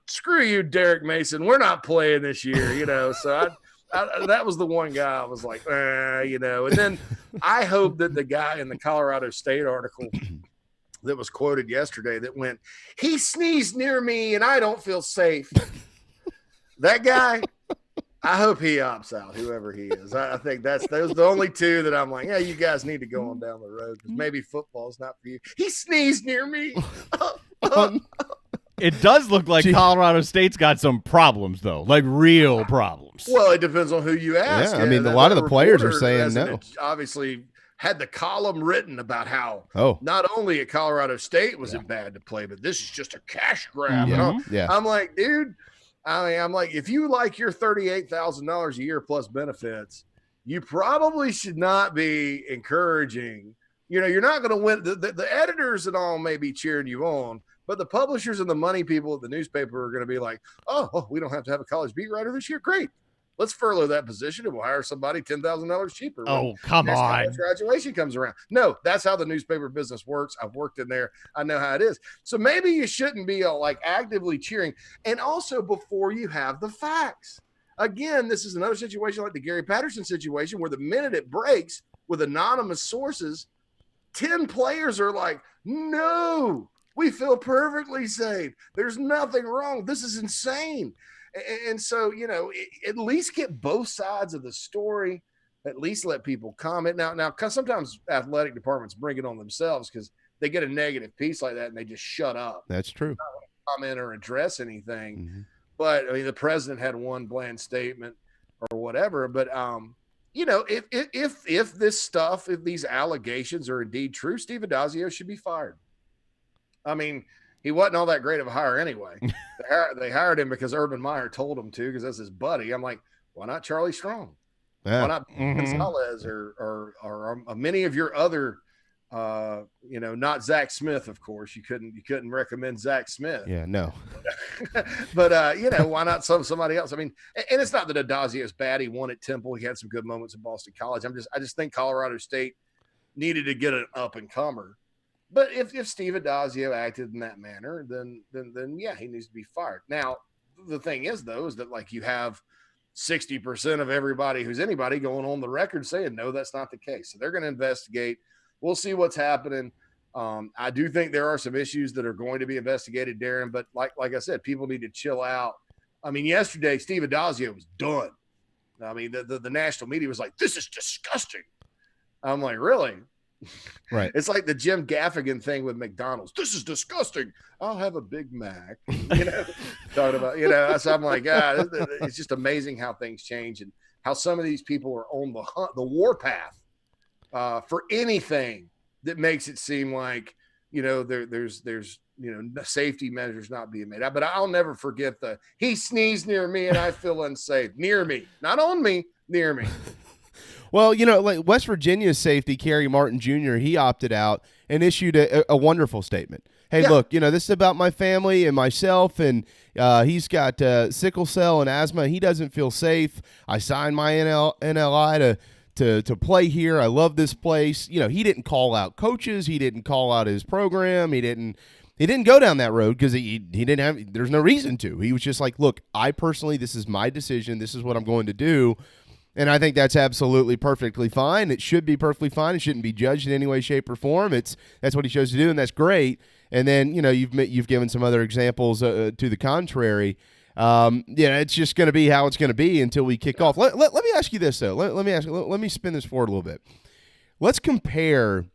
Screw you, Derek Mason. We're not playing this year, So I that was the one guy I was like, And then I hope that the guy in the Colorado State article that was quoted yesterday that went, he sneezed near me and I don't feel safe. That guy, I hope he opts out, whoever he is. I think those are the only two that I'm like, yeah, you guys need to go on down the road because maybe football's not for you. He sneezed near me. It does look like Colorado State's got some problems, though, like real problems. Well, it depends on who you ask. Yeah, I mean, a lot of the players are saying no. Obviously, had the column written about how not only at Colorado State was it bad to play, but this is just a cash grab. Yeah. I'm like, dude, I'm like, if you like your $38,000 a year plus benefits, you probably should not be encouraging. You're not going to win. The editors and all may be cheering you on, but the publishers and the money people at the newspaper are going to be like, oh, we don't have to have a college beat writer this year. Great. Let's furlough that position and we'll hire somebody $10,000 cheaper. Oh, come on. Graduation comes around. No, that's how the newspaper business works. I've worked in there. I know how it is. So maybe you shouldn't be actively cheering. And also before you have the facts. Again, this is another situation like the Gary Patterson situation where the minute it breaks with anonymous sources, 10 players are like, no, we feel perfectly safe. There's nothing wrong. This is insane. And so, at least get both sides of the story, at least let people comment. Now, sometimes athletic departments bring it on themselves because they get a negative piece like that and they just shut up. That's true. Not comment or address anything. Mm-hmm. But I mean, the president had one bland statement or whatever. But, if this stuff, if these allegations are indeed true, Steve Addazio should be fired. I mean, he wasn't all that great of a hire anyway. They hired him because Urban Meyer told him to because that's his buddy. I'm like, why not Charlie Strong? Yeah. Why not Gonzalez or many of your other, not Zach Smith, of course. You couldn't recommend Zach Smith. Yeah, no. But, why not somebody else? I mean, and it's not that Addazio is bad. He won at Temple. He had some good moments at Boston College. I just think Colorado State needed to get an up-and-comer. But if Steve Addazio acted in that manner, then yeah, he needs to be fired. Now, the thing is, though, is that like you have 60% of everybody who's anybody going on the record saying, no, that's not the case. So they're going to investigate. We'll see what's happening. I do think there are some issues that are going to be investigated, Darren, but like I said, people need to chill out. I mean, yesterday, Steve Adazio was done. I mean, the national media was like, this is disgusting. I'm like, really? Right. It's like the Jim Gaffigan thing with McDonald's. This is disgusting. I'll have a Big Mac. Talking about, so I'm like, it's just amazing how things change and how some of these people are on the warpath for anything that makes it seem like, there's safety measures not being made. But I'll never forget he sneezed near me and I feel unsafe. Near me, not on me, near me. Well, like West Virginia's safety, Kerry Martin Jr., he opted out and issued a wonderful statement. Hey, look, this is about my family and myself, and he's got sickle cell and asthma. He doesn't feel safe. I signed my NLI to play here. I love this place. He didn't call out coaches. He didn't call out his program. He didn't go down that road because he didn't have – there's no reason to. He was just like, look, I personally, this is my decision. This is what I'm going to do. And I think that's absolutely perfectly fine. It should be perfectly fine. It shouldn't be judged in any way, shape, or form. That's what he chose to do, and that's great. And then you've given some other examples to the contrary. It's just going to be how it's going to be until we kick off. Let me ask you this though. Let me spin this forward a little bit. Let's compare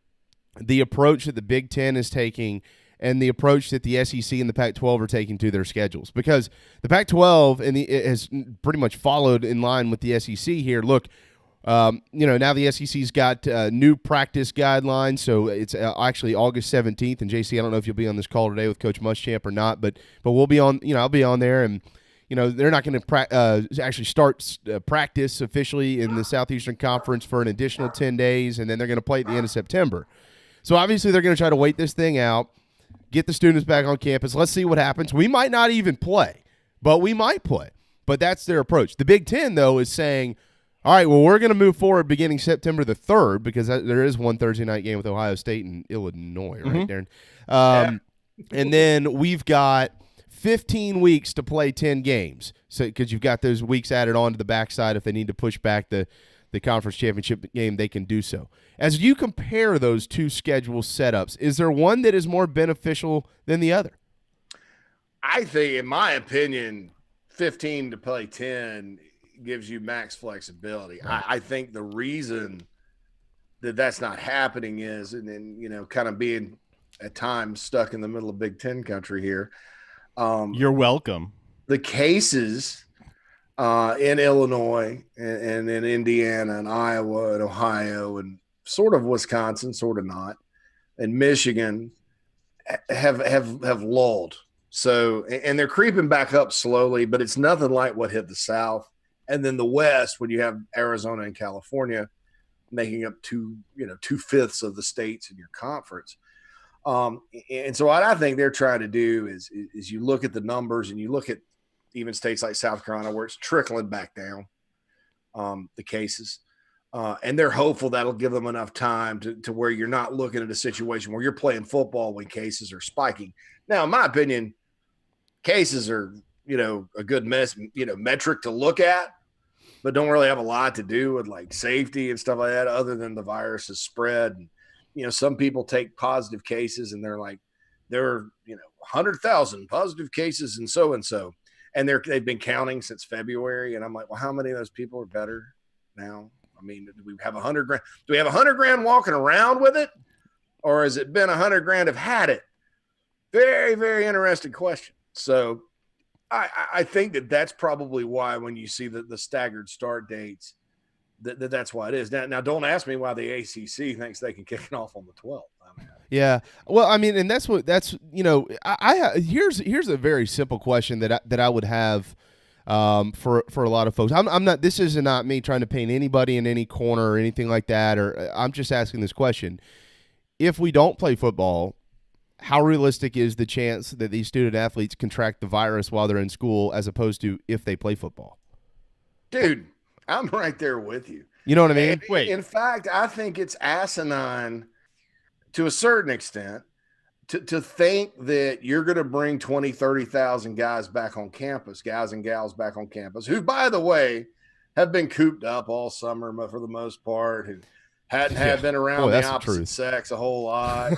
the approach that the Big Ten is taking and the approach that the SEC and the Pac-12 are taking to their schedules. Because the Pac-12 has pretty much followed in line with the SEC here. Look, now the SEC's got new practice guidelines, so it's actually August 17th. And, JC, I don't know if you'll be on this call today with Coach Muschamp or not, but we'll be on. I'll be on there, and they're not going to actually start practice officially in the Southeastern Conference for an additional 10 days, and then they're going to play at the end of September. So obviously they're going to try to wait this thing out. Get the students back on campus. Let's see what happens. We might not even play, but we might play. But that's their approach. The Big Ten, though, is saying, all right, well, we're going to move forward beginning September the 3rd because there is one Thursday night game with Ohio State and Illinois, right, Darren? And then we've got 15 weeks to play 10 games because you've got those weeks added on to the backside. If they need to push back the conference championship game, they can do so. As you compare those two schedule setups, is there one that is more beneficial than the other? I think, in my opinion, 15 to play 10 gives you max flexibility. Right. I think the reason that that's not happening is, and then, kind of being at times stuck in the middle of Big Ten country here. You're welcome. The cases in Illinois and in Indiana and Iowa and Ohio and sort of Wisconsin, sort of not, and Michigan have lulled. So, and they're creeping back up slowly, but it's nothing like what hit the South. And then the West, when you have Arizona and California making up 2/5 of the states in your conference. And so what I think they're trying to do is you look at the numbers and you look at even states like South Carolina where it's trickling back down, the cases. And they're hopeful that'll give them enough time to where you're not looking at a situation where you're playing football when cases are spiking. Now, in my opinion, cases are, a good metric to look at, but don't really have a lot to do with like safety and stuff like that other than the virus is spread. And, some people take positive cases and they're like, there are, 100,000 positive cases and so. And they've been counting since February. And I'm like, well, how many of those people are better now? I mean, do we have 100 grand? Do we have 100 grand walking around with it? Or has it been 100 grand have had it? Very, very interesting question. So I think that's probably why when you see the staggered start dates, that's why it is. Now, don't ask me why the ACC thinks they can kick it off on the 12th. Yeah. Well, I mean, and here's a very simple question that I would have for a lot of folks. I'm not. This is not me trying to paint anybody in any corner or anything like that. Or I'm just asking this question: if we don't play football, how realistic is the chance that these student athletes contract the virus while they're in school, as opposed to if they play football? Dude, I'm right there with you. You know what I mean? Wait. In fact, I think it's asinine to a certain extent to think that you're going to bring 20, 30,000 guys back on campus, guys and gals back on campus, who, by the way, have been cooped up all summer for the most part, who hadn't been around the opposite sex a whole lot,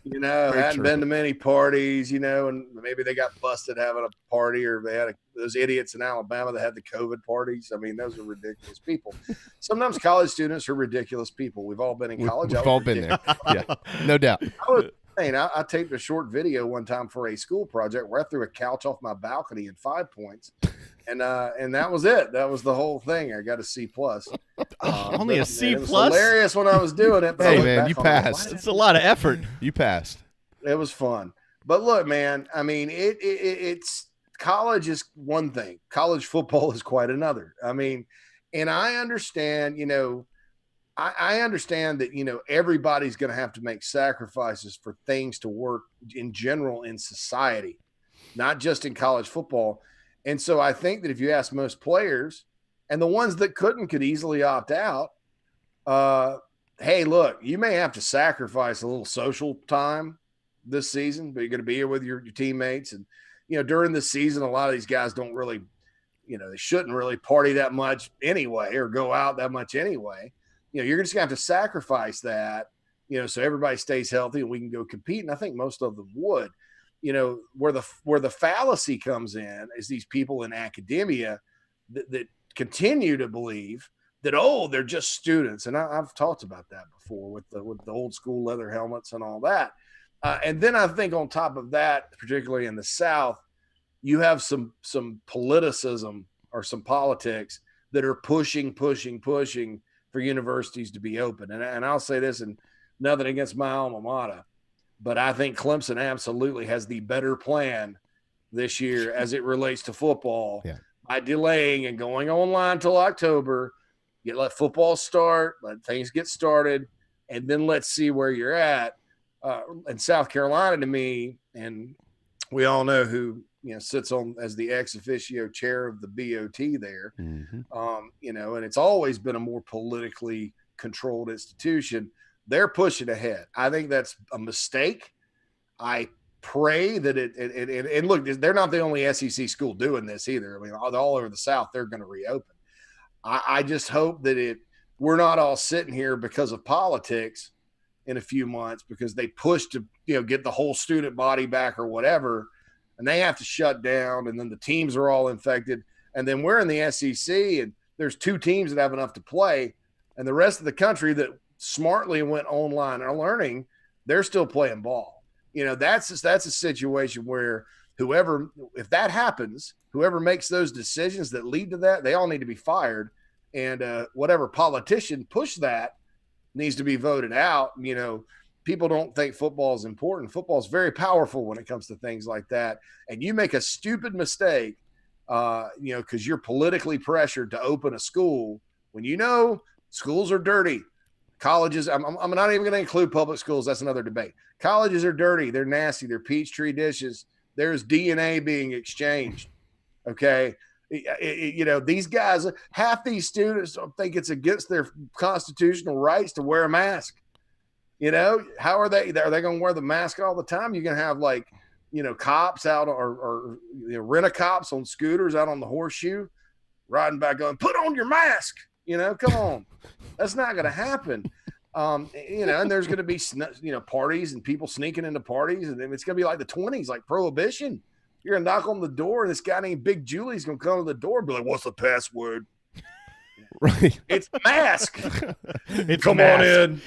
and, hadn't been to many parties, and maybe they got busted having a party, or they had those idiots in Alabama that had the COVID parties. I mean, those are ridiculous people. Sometimes college students are ridiculous people. We've all been in college. We've all been there. Yeah, no doubt. I taped a short video one time for a school project where I threw a couch off my balcony in 5 points, and that was it. That was the whole thing. I got a C+. Only a C+. It was hilarious when I was doing it. But hey man, you passed. It's a lot of effort. You passed. It was fun. But look, man, I mean, it's college is one thing. College football is quite another. I mean, and I understand, I understand that, everybody's going to have to make sacrifices for things to work in general in society, not just in college football. And so I think that if you ask most players, and the ones that could easily opt out, hey, look, you may have to sacrifice a little social time this season, but you're going to be here with your teammates. And, during the season, a lot of these guys don't really, they shouldn't really party that much anyway, or go out that much anyway. You're just going to have to sacrifice that, so everybody stays healthy and we can go compete. And I think most of them would. Where the fallacy comes in is these people in academia that continue to believe that, they're just students. And I've talked about that before with the old school leather helmets and all that. And then I think on top of that, particularly in the South, you have some politicism or some politics that are pushing for universities to be open. And I'll say this, and nothing against my alma mater, but I think Clemson absolutely has the better plan this year as it relates to football by delaying and going online till October. Let football start, let things get started, and then let's see where you're at. And South Carolina, to me, and we all know who sits on as the ex officio chair of the BOT there, and it's always been a more politically controlled institution. They're pushing ahead. I think that's a mistake. I pray that and look, they're not the only SEC school doing this either. I mean, all over the South, they're going to reopen. I just hope that we're not all sitting here because of politics in a few months because they push to, get the whole student body back or whatever, and they have to shut down, and then the teams are all infected. And then we're in the SEC, and there's 2 teams that have enough to play, and the rest of the country that smartly went online or learning, they're still playing ball. That's a situation where if that happens, whoever makes those decisions that lead to that, they all need to be fired. And whatever politician pushed that needs to be voted out. People don't think football is important. Football is very powerful when it comes to things like that. And you make a stupid mistake, because you're politically pressured to open a school when schools are dirty. Colleges, I'm not even going to include public schools. That's another debate. Colleges are dirty. They're nasty. They're Peachtree dishes. There's DNA being exchanged. Okay. These guys, half these students don't think it's against their constitutional rights to wear a mask. How are they going to wear the mask all the time? You're going to have cops out or rent-a-cops on scooters out on the horseshoe riding back going, put on your mask. Come on. That's not going to happen. And there's going to be, parties and people sneaking into parties, and it's going to be like the 20s, like Prohibition. You're going to knock on the door, and this guy named Big Julie's going to come to the door and be like, what's the password? Right. It's a mask. Come on in.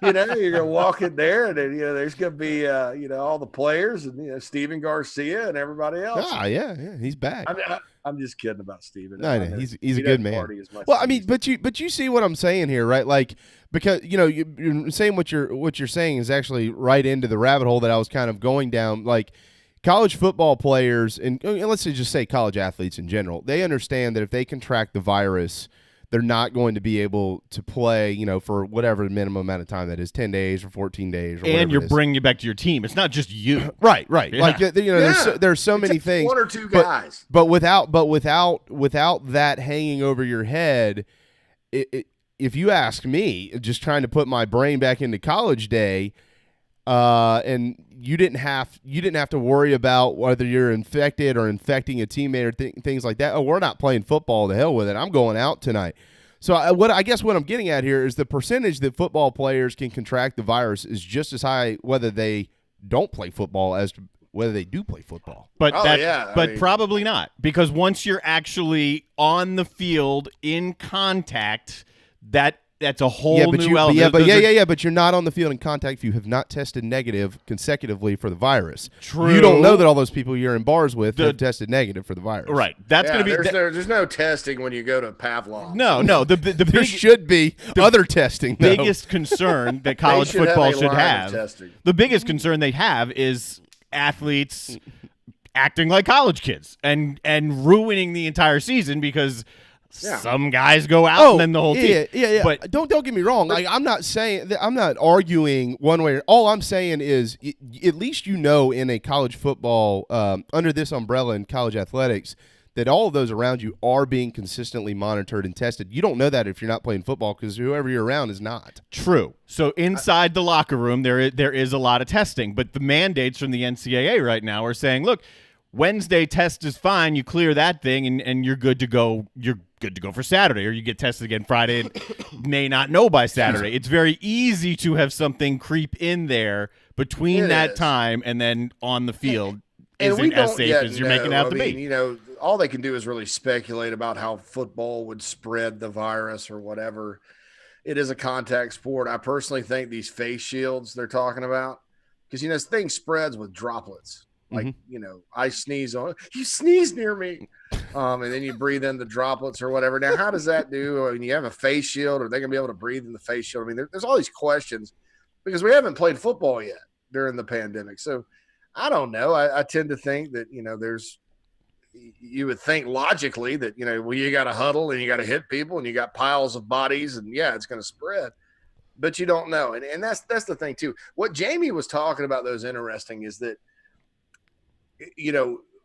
You're going to walk in there, and then, there's going to be, all the players and, Steven Garcia and everybody else. Ah, yeah. He's back. I'm just kidding about Steven. No, he's a good man. Well, I mean, but you see what I'm saying here, right? Like, because you're saying what you're saying is actually right into the rabbit hole that I was kind of going down. Like, college football players and let's just say college athletes in general, they understand that if they contract the virus, they're not going to be able to play, for whatever the minimum amount of time that is, 10 days or 14 days. Or and you're bringing it back to your team. It's not just you. Right. Yeah. Like, there's so many things. 1 or 2 guys. But without that hanging over your head, if you ask me, just trying to put my brain back into college day, and you didn't have to worry about whether you're infected or infecting a teammate or things like that. Oh, we're not playing football. The hell with it. I'm going out tonight. So I guess what I'm getting at here is the percentage that football players can contract the virus is just as high whether they don't play football as whether they do play football. But probably not, because once you're actually on the field in contact, that's a whole new element. But you're not on the field in contact if you have not tested negative consecutively for the virus. True. You don't know that all those people you're in bars with have tested negative for the virus. Right. That's going to be. There's no testing when you go to Pavlov. No. There should be other testing. The biggest concern that college football should have. The biggest concern they have is athletes acting like college kids and ruining the entire season because. Yeah. Some guys go out and then the whole team. Yeah. But don't get me wrong. Like, I'm not arguing one way. All I'm saying is, at least in a college football, under this umbrella in college athletics, that all of those around you are being consistently monitored and tested. You don't know that if you're not playing football because whoever you're around is not. True. So inside the locker room, there is a lot of testing, but the mandates from the NCAA right now are saying, look, Wednesday test is fine. You clear that thing, and you're good to go. You're good to go for Saturday, or you get tested again Friday and may not know by Saturday. It's very easy to have something creep in there between that time and then on the field. Isn't as safe as you're making it out to be. You know, all they can do is really speculate about how football would spread the virus or whatever. It is a contact sport. I personally think these face shields they're talking about, because this thing spreads with droplets. Like, I sneeze on you sneeze near me. And then you breathe in the droplets or whatever. Now, how does that do? I mean, you have a face shield. Are they going to be able to breathe in the face shield? I mean, there's all these questions because we haven't played football yet during the pandemic. So I don't know. I tend to think that, you would think logically that, you got to huddle and you got to hit people and you got piles of bodies and it's going to spread. But you don't know. And that's the thing, too. What Jamie was talking about, though, is interesting is that,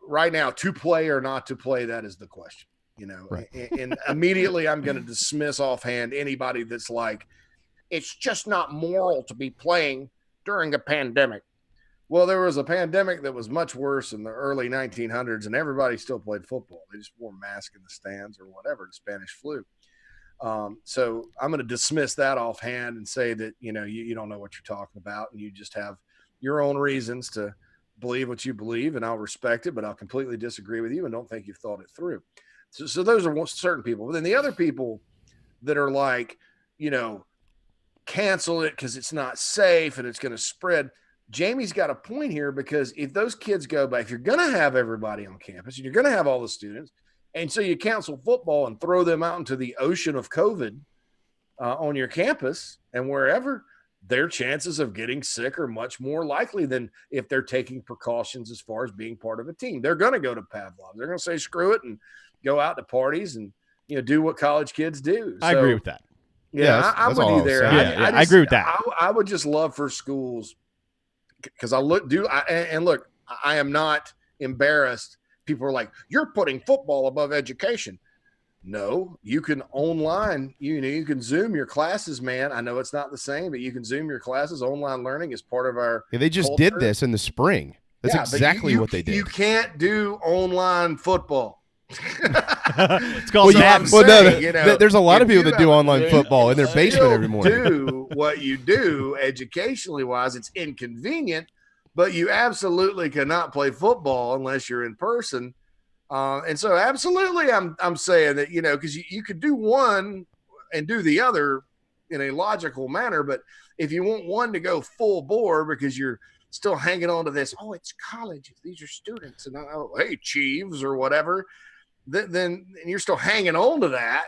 right now, to play or not to play, that is the question, right. and immediately I'm going to dismiss offhand anybody that's like, it's just not moral to be playing during a pandemic. Well, there was a pandemic that was much worse in the early 1900s and everybody still played football. They just wore masks in the stands or whatever, the Spanish flu. So I'm going to dismiss that offhand and say that, you don't know what you're talking about and you just have your own reasons to believe what you believe, and I'll respect it, but I'll completely disagree with you and don't think you've thought it through. So those are certain people. But then the other people that are like, cancel it because it's not safe and it's going to spread. Jamie's got a point here, because if those kids go back, if you're going to have everybody on campus and you're going to have all the students, and so you cancel football and throw them out into the ocean of COVID on your campus and wherever, their chances of getting sick are much more likely than if they're taking precautions as far as being part of a team. They're going to go to Pavlov. They're going to say, screw it, and go out to parties and, do what college kids do. I agree with that. Yeah, I'm with you there. I agree with that. I would just love for schools, because I am not embarrassed. People are like, you're putting football above education. No, you can online, you can Zoom your classes, man. I know it's not the same, but you can Zoom your classes. Online learning is part of our they just culture. did this in the spring. That's exactly what they did. You can't do online football. It's called there's a lot of people that do online football in their basement every morning. Do what you do educationally wise. It's inconvenient, but you absolutely cannot play football unless you're in person. And so absolutely I'm saying that, because you could do one and do the other in a logical manner. But if you want one to go full bore because you're still hanging on to this, it's college, these are students, and hey, Chiefs or whatever, then you're still hanging on to that,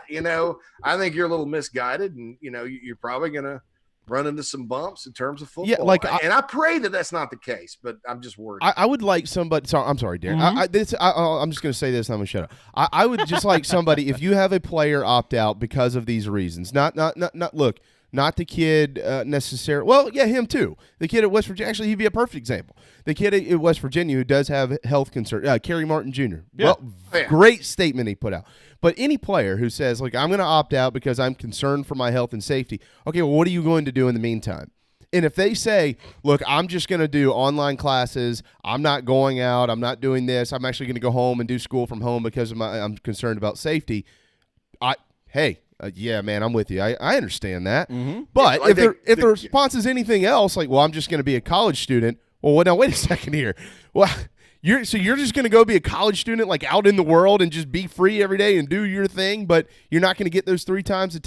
I think you're a little misguided, and, you're probably going to run into some bumps in terms of football. Yeah, and I pray that that's not the case, but I'm just worried. I would like somebody. Sorry, I'm sorry, Darren. I'm just going to say this, and I'm going to shut up. I would just like somebody, if you have a player opt out because of these reasons, not the kid necessarily. Well, yeah, him too. The kid at West Virginia. Actually, he'd be a perfect example. The kid at West Virginia who does have health concerns. Kerry Martin Jr. Yeah. Well, great statement he put out. But any player who says, I'm going to opt out because I'm concerned for my health and safety. Okay, well, what are you going to do in the meantime? And if they say, look, I'm just going to do online classes, I'm not going out, I'm not doing this, I'm actually going to go home and do school from home because I'm concerned about safety, yeah, man, I'm with you. I understand that. Mm-hmm. But if the response is anything else, like, well, I'm just going to be a college student, well, now, wait a second here. Well, you're just going to go be a college student, like, out in the world and just be free every day and do your thing, but you're not going to get those 3 times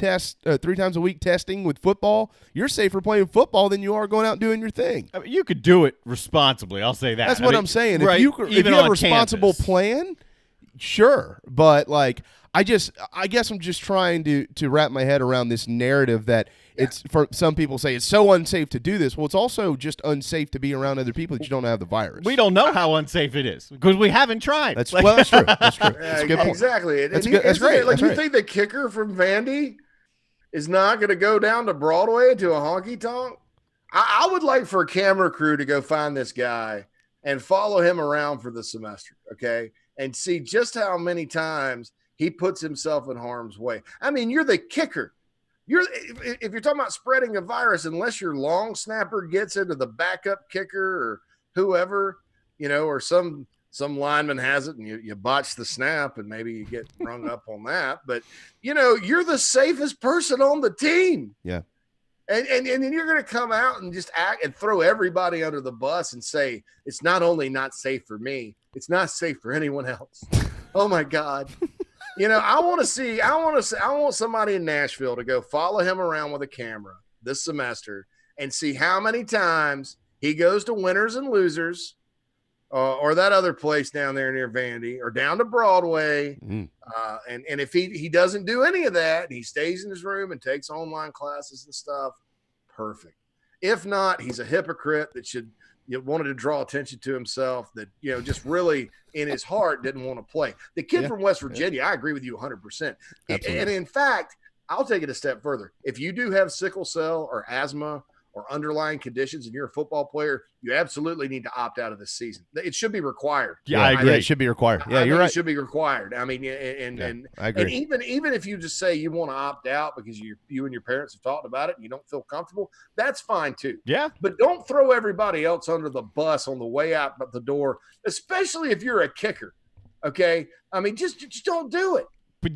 a week testing with football? You're safer playing football than you are going out doing your thing. I mean, you could do it responsibly. I'll say that. That's what I'm saying. Right, if you have a responsible plan, sure. But, like, I guess I'm just trying to wrap my head around this narrative that it's, for some people say it's so unsafe to do this. Well, it's also just unsafe to be around other people that you don't have the virus. We don't know how unsafe it is because we haven't tried. That's true. That's true. That's a good point. Exactly. That's great. Like, you think the kicker from Vandy is not going to go down to Broadway to a honky tonk? I would like for a camera crew to go find this guy and follow him around for the semester, okay, and see just how many times he puts himself in harm's way. I mean, you're the kicker. If you're talking about spreading a virus, unless your long snapper gets into the backup kicker or whoever, or some lineman has it and you botch the snap and maybe you get rung up on that. But, you're the safest person on the team. Yeah. And then you're going to come out and just act and throw everybody under the bus and say, it's not only not safe for me, it's not safe for anyone else. Oh my God. I want somebody in Nashville to go follow him around with a camera this semester and see how many times he goes to Winners and Losers or that other place down there near Vandy or down to Broadway. And if he doesn't do any of that, he stays in his room and takes online classes and stuff, perfect. If not, he's a hypocrite that wanted to draw attention to himself, that, just really in his heart didn't want to play. The kid from West Virginia, I agree with you 100%. And in fact, I'll take it a step further. If you do have sickle cell or asthma or underlying conditions and you're a football player, you absolutely need to opt out of this season. It should be required. Yeah, I agree. It should be required. Yeah, you're right. It should be required. I mean, and I agree. And even if you just say you want to opt out because you and your parents have talked about it and you don't feel comfortable, that's fine too. Yeah. But don't throw everybody else under the bus on the way out the door, especially if you're a kicker. Okay? I mean, just don't do it. You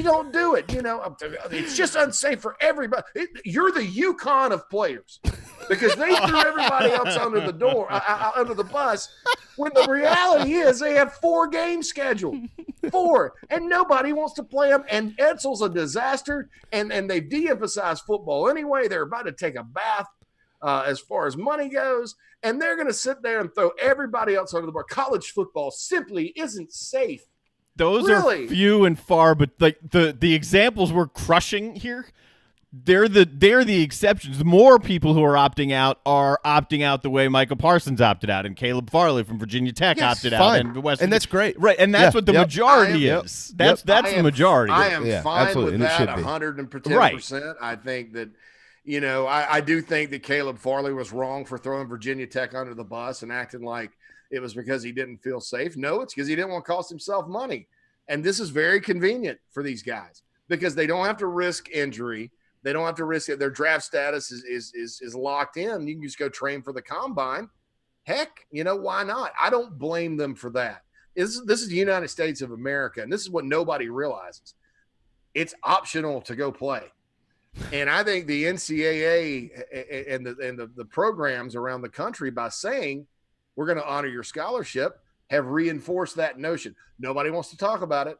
don't do it. It's just unsafe for everybody. You're the UConn of players because they threw everybody else under the bus. When the reality is they have 4 games scheduled, 4, and nobody wants to play them. And Edsel's a disaster, and they've de-emphasized football anyway. They're about to take a bath as far as money goes, and they're going to sit there and throw everybody else under the bus. College football simply isn't safe. Those are few and far, but like the examples we're crushing here, they're the exceptions. The more people who are opting out the way Michael Parsons opted out, and Caleb Farley from Virginia Tech opted out, and that's great, right? And that's what the majority is. That's the majority. I am fine with that 110%. Right. I think that. I do think that Caleb Farley was wrong for throwing Virginia Tech under the bus and acting like it was because he didn't feel safe. No, it's because he didn't want to cost himself money. And this is very convenient for these guys because they don't have to risk injury. They don't have to risk it. Their draft status is locked in. You can just go train for the combine. Heck, why not? I don't blame them for that. This is the United States of America, and this is what nobody realizes. It's optional to go play. And I think the NCAA and the programs around the country, by saying we're going to honor your scholarship, have reinforced that notion. Nobody wants to talk about it.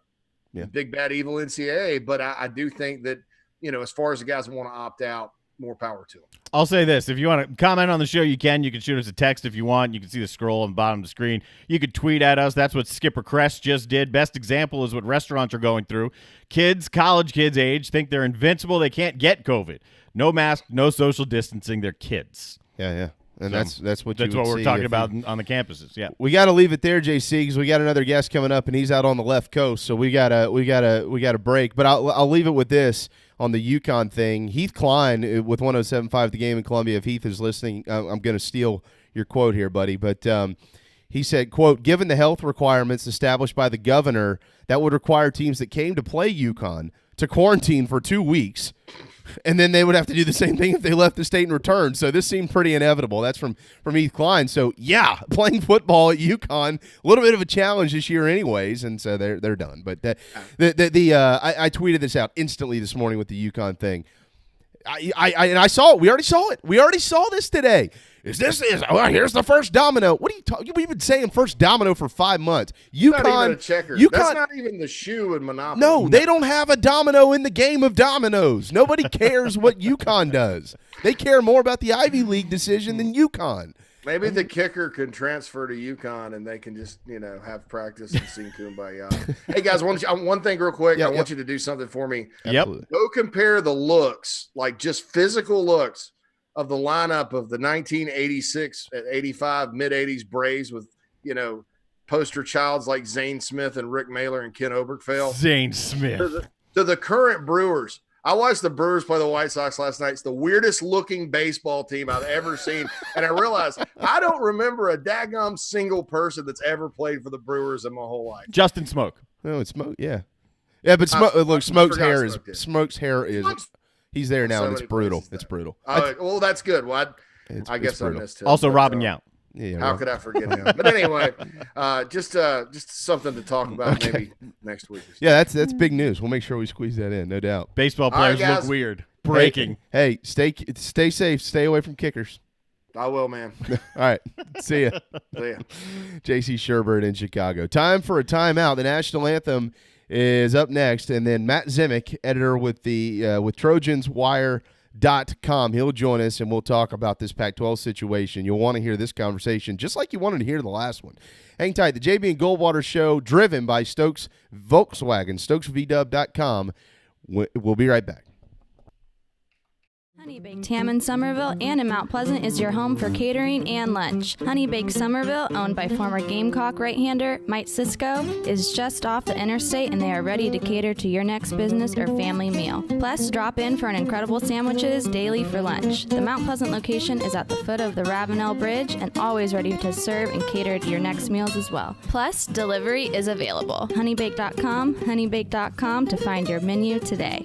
Yeah. Big, bad, evil NCAA. But I do think that, as far as the guys that want to opt out, more power to them. I'll say this. If you want to comment on the show, you can. You can shoot us a text if you want. You can see the scroll on the bottom of the screen. You could tweet at us. That's what Skipper Crest just did. Best example is what restaurants are going through. Kids, college kids age, think they're invincible. They can't get COVID. No mask, no social distancing. They're kids. Yeah. And so that's what we're talking about on the campuses. Yeah, we got to leave it there, JC, because we got another guest coming up, and he's out on the left coast, so we gotta break. But I'll leave it with this on the UConn thing. Heath Klein with 107.5 The Game in Columbia. If Heath is listening, I'm going to steal your quote here, buddy. But he said, "quote Given the health requirements established by the governor, that would require teams that came to play UConn to quarantine for 2 weeks, and then they would have to do the same thing if they left the state and returned. So this seemed pretty inevitable. That's from Heath Klein. So, yeah, playing football at UConn, a little bit of a challenge this year anyways, and so they're done. But I tweeted this out instantly this morning with the UConn thing. I saw it. We already saw it. We already saw this today. Here's the first domino. What are you talking? We've been saying first domino for 5 months. UConn, not even a checker. That's not even the shoe in Monopoly. No, they don't have a domino in the game of dominoes. Nobody cares what UConn does. They care more about the Ivy League decision than UConn. Maybe the kicker can transfer to UConn and they can just, have practice and sing Kumbaya. Hey, guys, one thing real quick. I want you to do something for me. Yep. Go compare the looks, like just physical looks, of the lineup of the 1986, 85, mid-80s Braves with, poster childs like Zane Smith and Rick Mailer and Ken Obergefell. Zane Smith. To the current Brewers. I watched the Brewers play the White Sox last night. It's the weirdest looking baseball team I've ever seen. And I realized I don't remember a daggum single person that's ever played for the Brewers in my whole life. Justin Smoke. No, it's Smoke. Yeah. Yeah, but Smoke's hair is he's there now, and it's brutal. It's brutal. Well, that's good. Well, I guess I missed him. Also, Robin Yount. Yeah, how could I forget him? But anyway, just something to talk about maybe next week. Yeah, that's big news. We'll make sure we squeeze that in, no doubt. Baseball players look weird. Breaking. Hey, stay safe. Stay away from kickers. I will, man. All right. See ya. See ya. J.C. Sherbert in Chicago. Time for a timeout. The national anthem is up next, and then Matt Zimick, editor with TrojansWire.com. He'll join us, and we'll talk about this Pac-12 situation. You'll want to hear this conversation just like you wanted to hear the last one. Hang tight. The JB and Goldwater Show, driven by Stokes Volkswagen, StokesVW.com. We'll be right back. Honey Baked Ham in Somerville and in Mount Pleasant is your home for catering and lunch. Honey Baked Somerville, owned by former Gamecock right-hander Mike Sisko, is just off the interstate and they are ready to cater to your next business or family meal. Plus, drop in for an incredible sandwiches daily for lunch. The Mount Pleasant location is at the foot of the Ravenel Bridge and always ready to serve and cater to your next meals as well. Plus, delivery is available. Honeybake.com to find your menu today.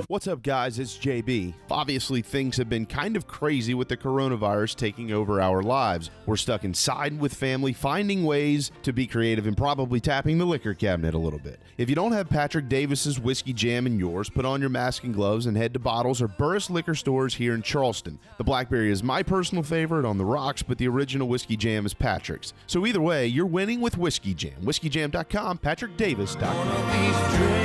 What's up, guys? It's JB. Obviously, things have been kind of crazy with the coronavirus taking over our lives. We're stuck inside with family, finding ways to be creative and probably tapping the liquor cabinet a little bit. If you don't have Patrick Davis's Whiskey Jam in yours, put on your mask and gloves and head to Bottles or Burris liquor stores here in Charleston. The Blackberry is my personal favorite on the rocks, but the original Whiskey Jam is Patrick's. So either way, you're winning with Whiskey Jam. WhiskeyJam.com, PatrickDavis.com.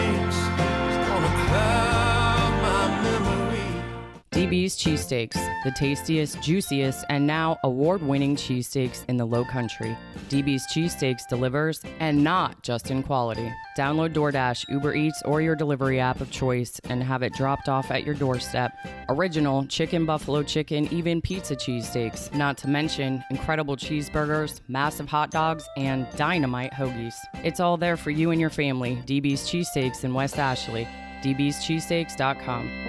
DB's Cheesesteaks, the tastiest, juiciest, and now award-winning cheesesteaks in the Low Country. DB's Cheesesteaks delivers, and not just in quality. Download DoorDash, Uber Eats, or your delivery app of choice and have it dropped off at your doorstep. Original chicken, buffalo chicken, even pizza cheesesteaks, not to mention incredible cheeseburgers, massive hot dogs, and dynamite hoagies. It's all there for you and your family. DB's Cheesesteaks in West Ashley. DB'scheesesteaks.com.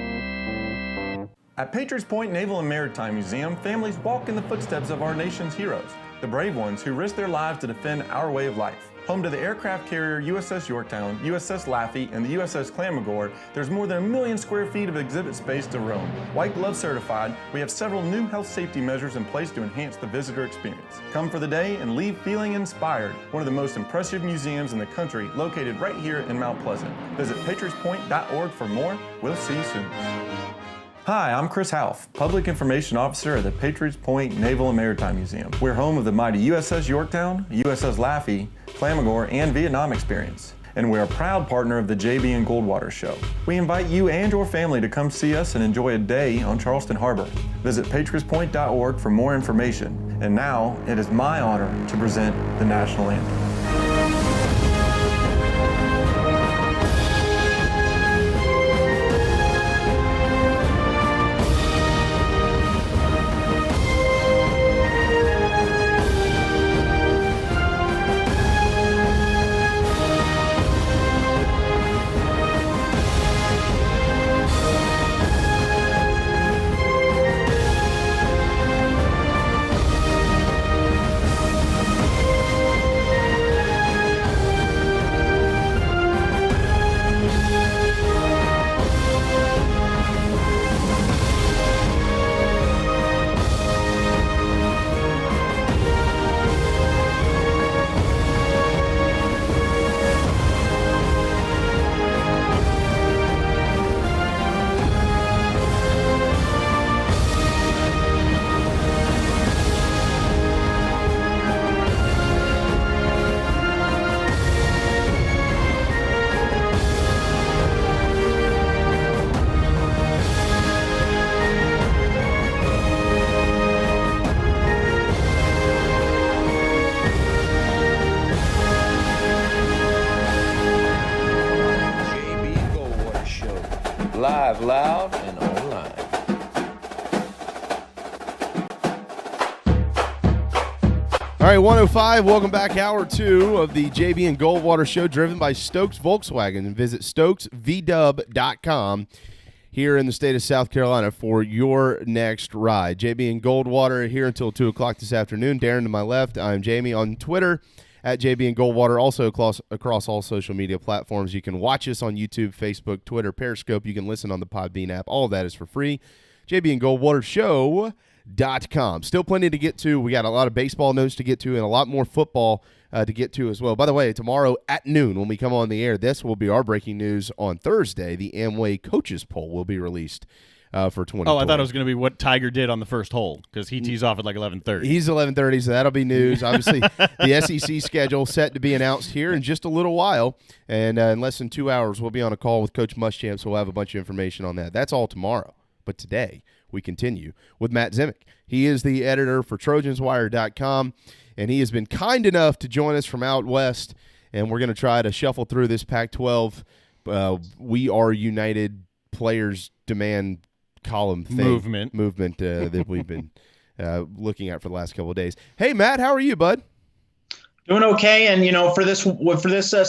At Patriots Point Naval and Maritime Museum, families walk in the footsteps of our nation's heroes, the brave ones who risked their lives to defend our way of life. Home to the aircraft carrier USS Yorktown, USS Laffey, and the USS Clamagore, there's more than 1 million square feet of exhibit space to roam. White Glove certified, we have several new health safety measures in place to enhance the visitor experience. Come for the day and leave feeling inspired. One of the most impressive museums in the country, located right here in Mount Pleasant. Visit patriotspoint.org for more. We'll see you soon. Hi, I'm Chris Half, Public Information Officer at the Patriots Point Naval and Maritime Museum. We're home of the mighty USS Yorktown, USS Laffey, Clamagore, and Vietnam experience. And we're a proud partner of the JB and Goldwater Show. We invite you and your family to come see us and enjoy a day on Charleston Harbor. Visit patriotspoint.org for more information. And now, it is my honor to present the National Anthem. loud and online. All right, 105, welcome back. Hour 2 of the JB and Goldwater show, driven by Stokes Volkswagen. And visit stokesvdub.com here in the state of South Carolina for your next ride. JB and Goldwater here until 2 o'clock this afternoon. Darren to my left. I'm Jamie on Twitter at JB and Goldwater. Also across all social media platforms. You can watch us on YouTube, Facebook, Twitter, Periscope. You can listen on the Podbean app. All of that is for free. JB and Goldwater Show.com. Still plenty to get to. We got a lot of baseball notes to get to and a lot more football to get to as well. By the way, tomorrow at noon when we come on the air, this will be our breaking news on Thursday. The Amway Coaches Poll will be released for 2020. Oh, I thought it was going to be what Tiger did on the first hole because he tees off at like 11:30. He's 11:30, so that'll be news. Obviously, the SEC schedule set to be announced here in just a little while, and in less than 2 hours, we'll be on a call with Coach Muschamp, so we'll have a bunch of information on that. That's all tomorrow. But today, we continue with Matt Zimick. He is the editor for TrojansWire.com, and he has been kind enough to join us from out west, and we're going to try to shuffle through this Pac-12 We Are United Players Demand column thing. Movement that we've been looking at for the last couple of days. Hey, Matt, how are you, bud? Doing okay, and for this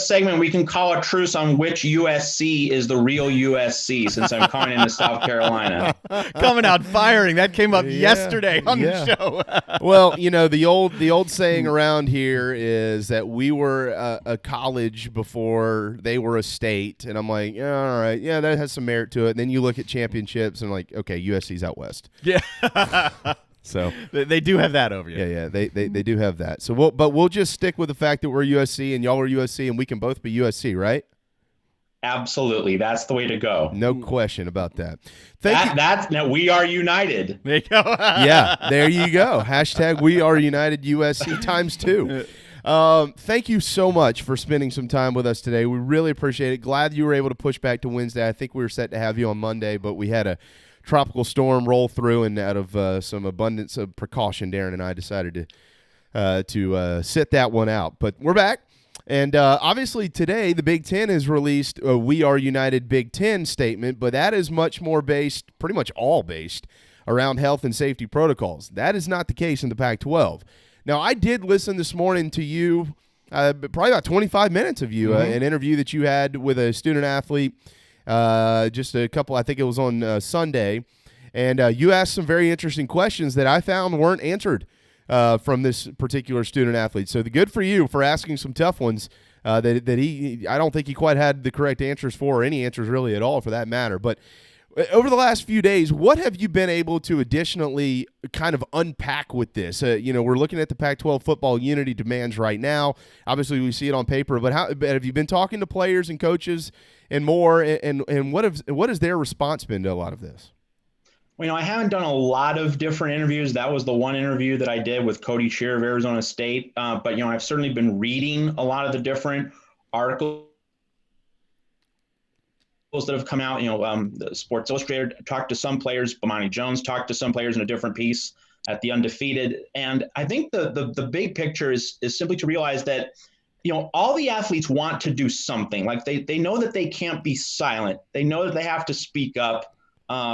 segment, we can call a truce on which USC is the real USC, since I'm coming into South Carolina. Coming out firing. That came up yesterday on the show. Well, the old saying around here is that we were a college before they were a state, and I'm like, yeah, all right, yeah, that has some merit to it. And then you look at championships, and like, okay, USC's out west. Yeah. So they do have that over you. Yeah, they do have that. So we'll just stick with the fact that we're USC and y'all are USC and we can both be USC, right? Absolutely, that's the way to go. No question about that. Now we are united. There you go. Yeah, there you go. Hashtag We Are United USC times 2. Thank you so much for spending some time with us today. We really appreciate it. Glad you were able to push back to Wednesday. I think we were set to have you on Monday, but we had a tropical storm roll through, and out of some abundance of precaution, Darren and I decided to sit that one out. But we're back, and obviously today the Big Ten has released a We Are United Big Ten statement, but that is much more based, pretty much all based, around health and safety protocols. That is not the case in the Pac-12. Now, I did listen this morning to you, probably about 25 minutes of you, an interview that you had with a student athlete. Just a couple, I think it was on Sunday, and you asked some very interesting questions that I found weren't answered from this particular student athlete. So good for you for asking some tough ones that he I don't think he quite had the correct answers for, or any answers really at all for that matter. But over the last few days, what have you been able to additionally kind of unpack with this? We're looking at the Pac-12 football unity demands right now. Obviously, we see it on paper, but have you been talking to players and coaches and more, and what has their response been to a lot of this? Well, I haven't done a lot of different interviews. That was the one interview that I did with Cody Shear of Arizona State. But I've certainly been reading a lot of the different articles that have come out. The Sports Illustrated talked to some players. Bomani Jones talked to some players in a different piece at the Undefeated. And I think the big picture is simply to realize that all the athletes want to do something. Like they know that they can't be silent. They know that they have to speak up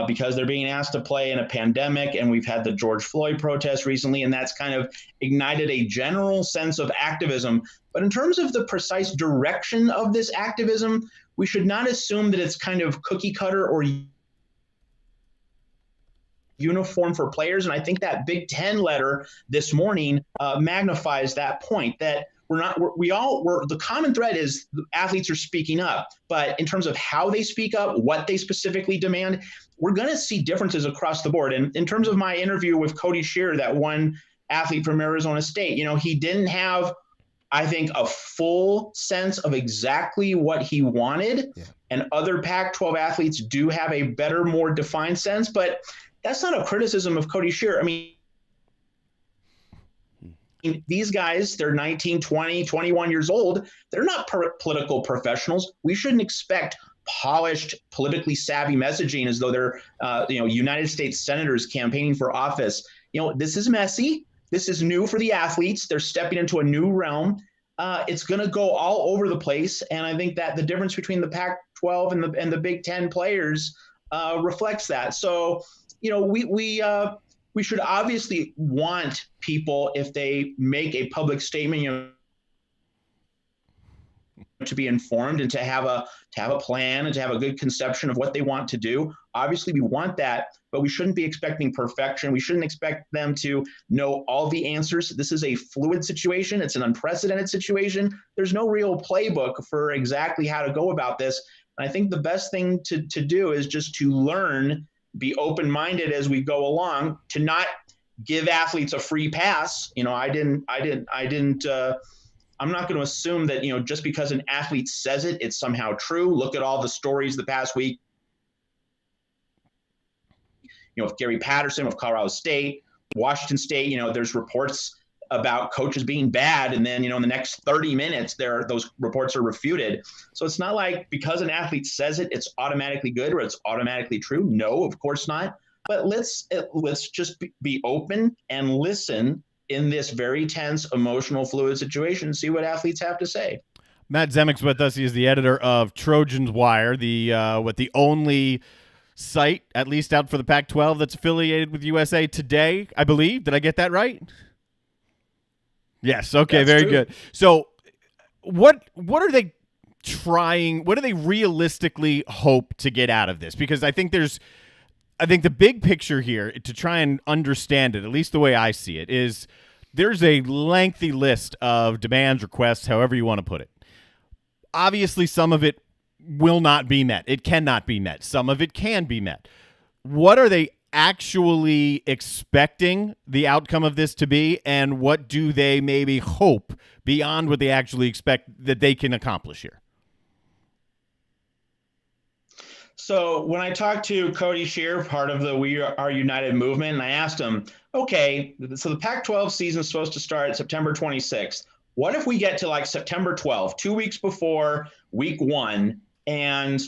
because they're being asked to play in a pandemic. And we've had the George Floyd protest recently, and that's kind of ignited a general sense of activism. But in terms of the precise direction of this activism, we should not assume that it's kind of cookie cutter or uniform for players. And I think that Big Ten letter this morning magnifies that point, that the common thread is athletes are speaking up, but in terms of how they speak up, what they specifically demand, we're going to see differences across the board. And in terms of my interview with Cody Shear, that one athlete from Arizona State, he didn't have, I think, a full sense of exactly what he wanted. Yeah. And other Pac-12 athletes do have a better, more defined sense, but that's not a criticism of Cody Shear. I mean, these guys, they're 19, 20, 21 years old. They're not political professionals. We shouldn't expect polished, politically savvy messaging as though they're, United States senators campaigning for office. This is messy. This is new for the athletes. They're stepping into a new realm. It's going to go all over the place. And I think that the difference between the Pac-12 and the Big Ten players reflects that. So, we should obviously want people, if they make a public statement, to be informed and to have a plan and to have a good conception of what they want to do. Obviously, we want that, but we shouldn't be expecting perfection. We shouldn't expect them to know all the answers. This is a fluid situation. It's an unprecedented situation. There's no real playbook for exactly how to go about this. And I think the best thing to do is just to learn, be open-minded as we go along, to not give athletes a free pass. I'm not going to assume that, just because an athlete says it, it's somehow true. Look at all the stories the past week, with Gary Patterson, with Colorado State, Washington State. There's reports about coaches being bad, and then, in the next 30 minutes, those reports are refuted. So it's not like because an athlete says it, it's automatically good or it's automatically true. No, of course not. But let's just be open and listen in this very tense, emotional, fluid situation, see what athletes have to say. Matt Zemek's with us. He is the editor of Trojans Wire, the only site, at least out for the Pac-12, that's affiliated with USA Today, I believe. Did I get that right? Yes. Okay. That's very true. Good. So, what are they trying? What do they realistically hope to get out of this? Because I think the big picture here, to try and understand it, at least the way I see it, is there's a lengthy list of demands, requests, however you want to put it. Obviously, some of it will not be met. It cannot be met. Some of it can be met. What are they actually expecting the outcome of this to be, and what do they maybe hope beyond what they actually expect that they can accomplish here? So when I talked to Cody Shear, part of the We Are United movement, and I asked him, okay, so the Pac-12 season is supposed to start September 26th. What if we get to like September 12th, 2 weeks before week 1, and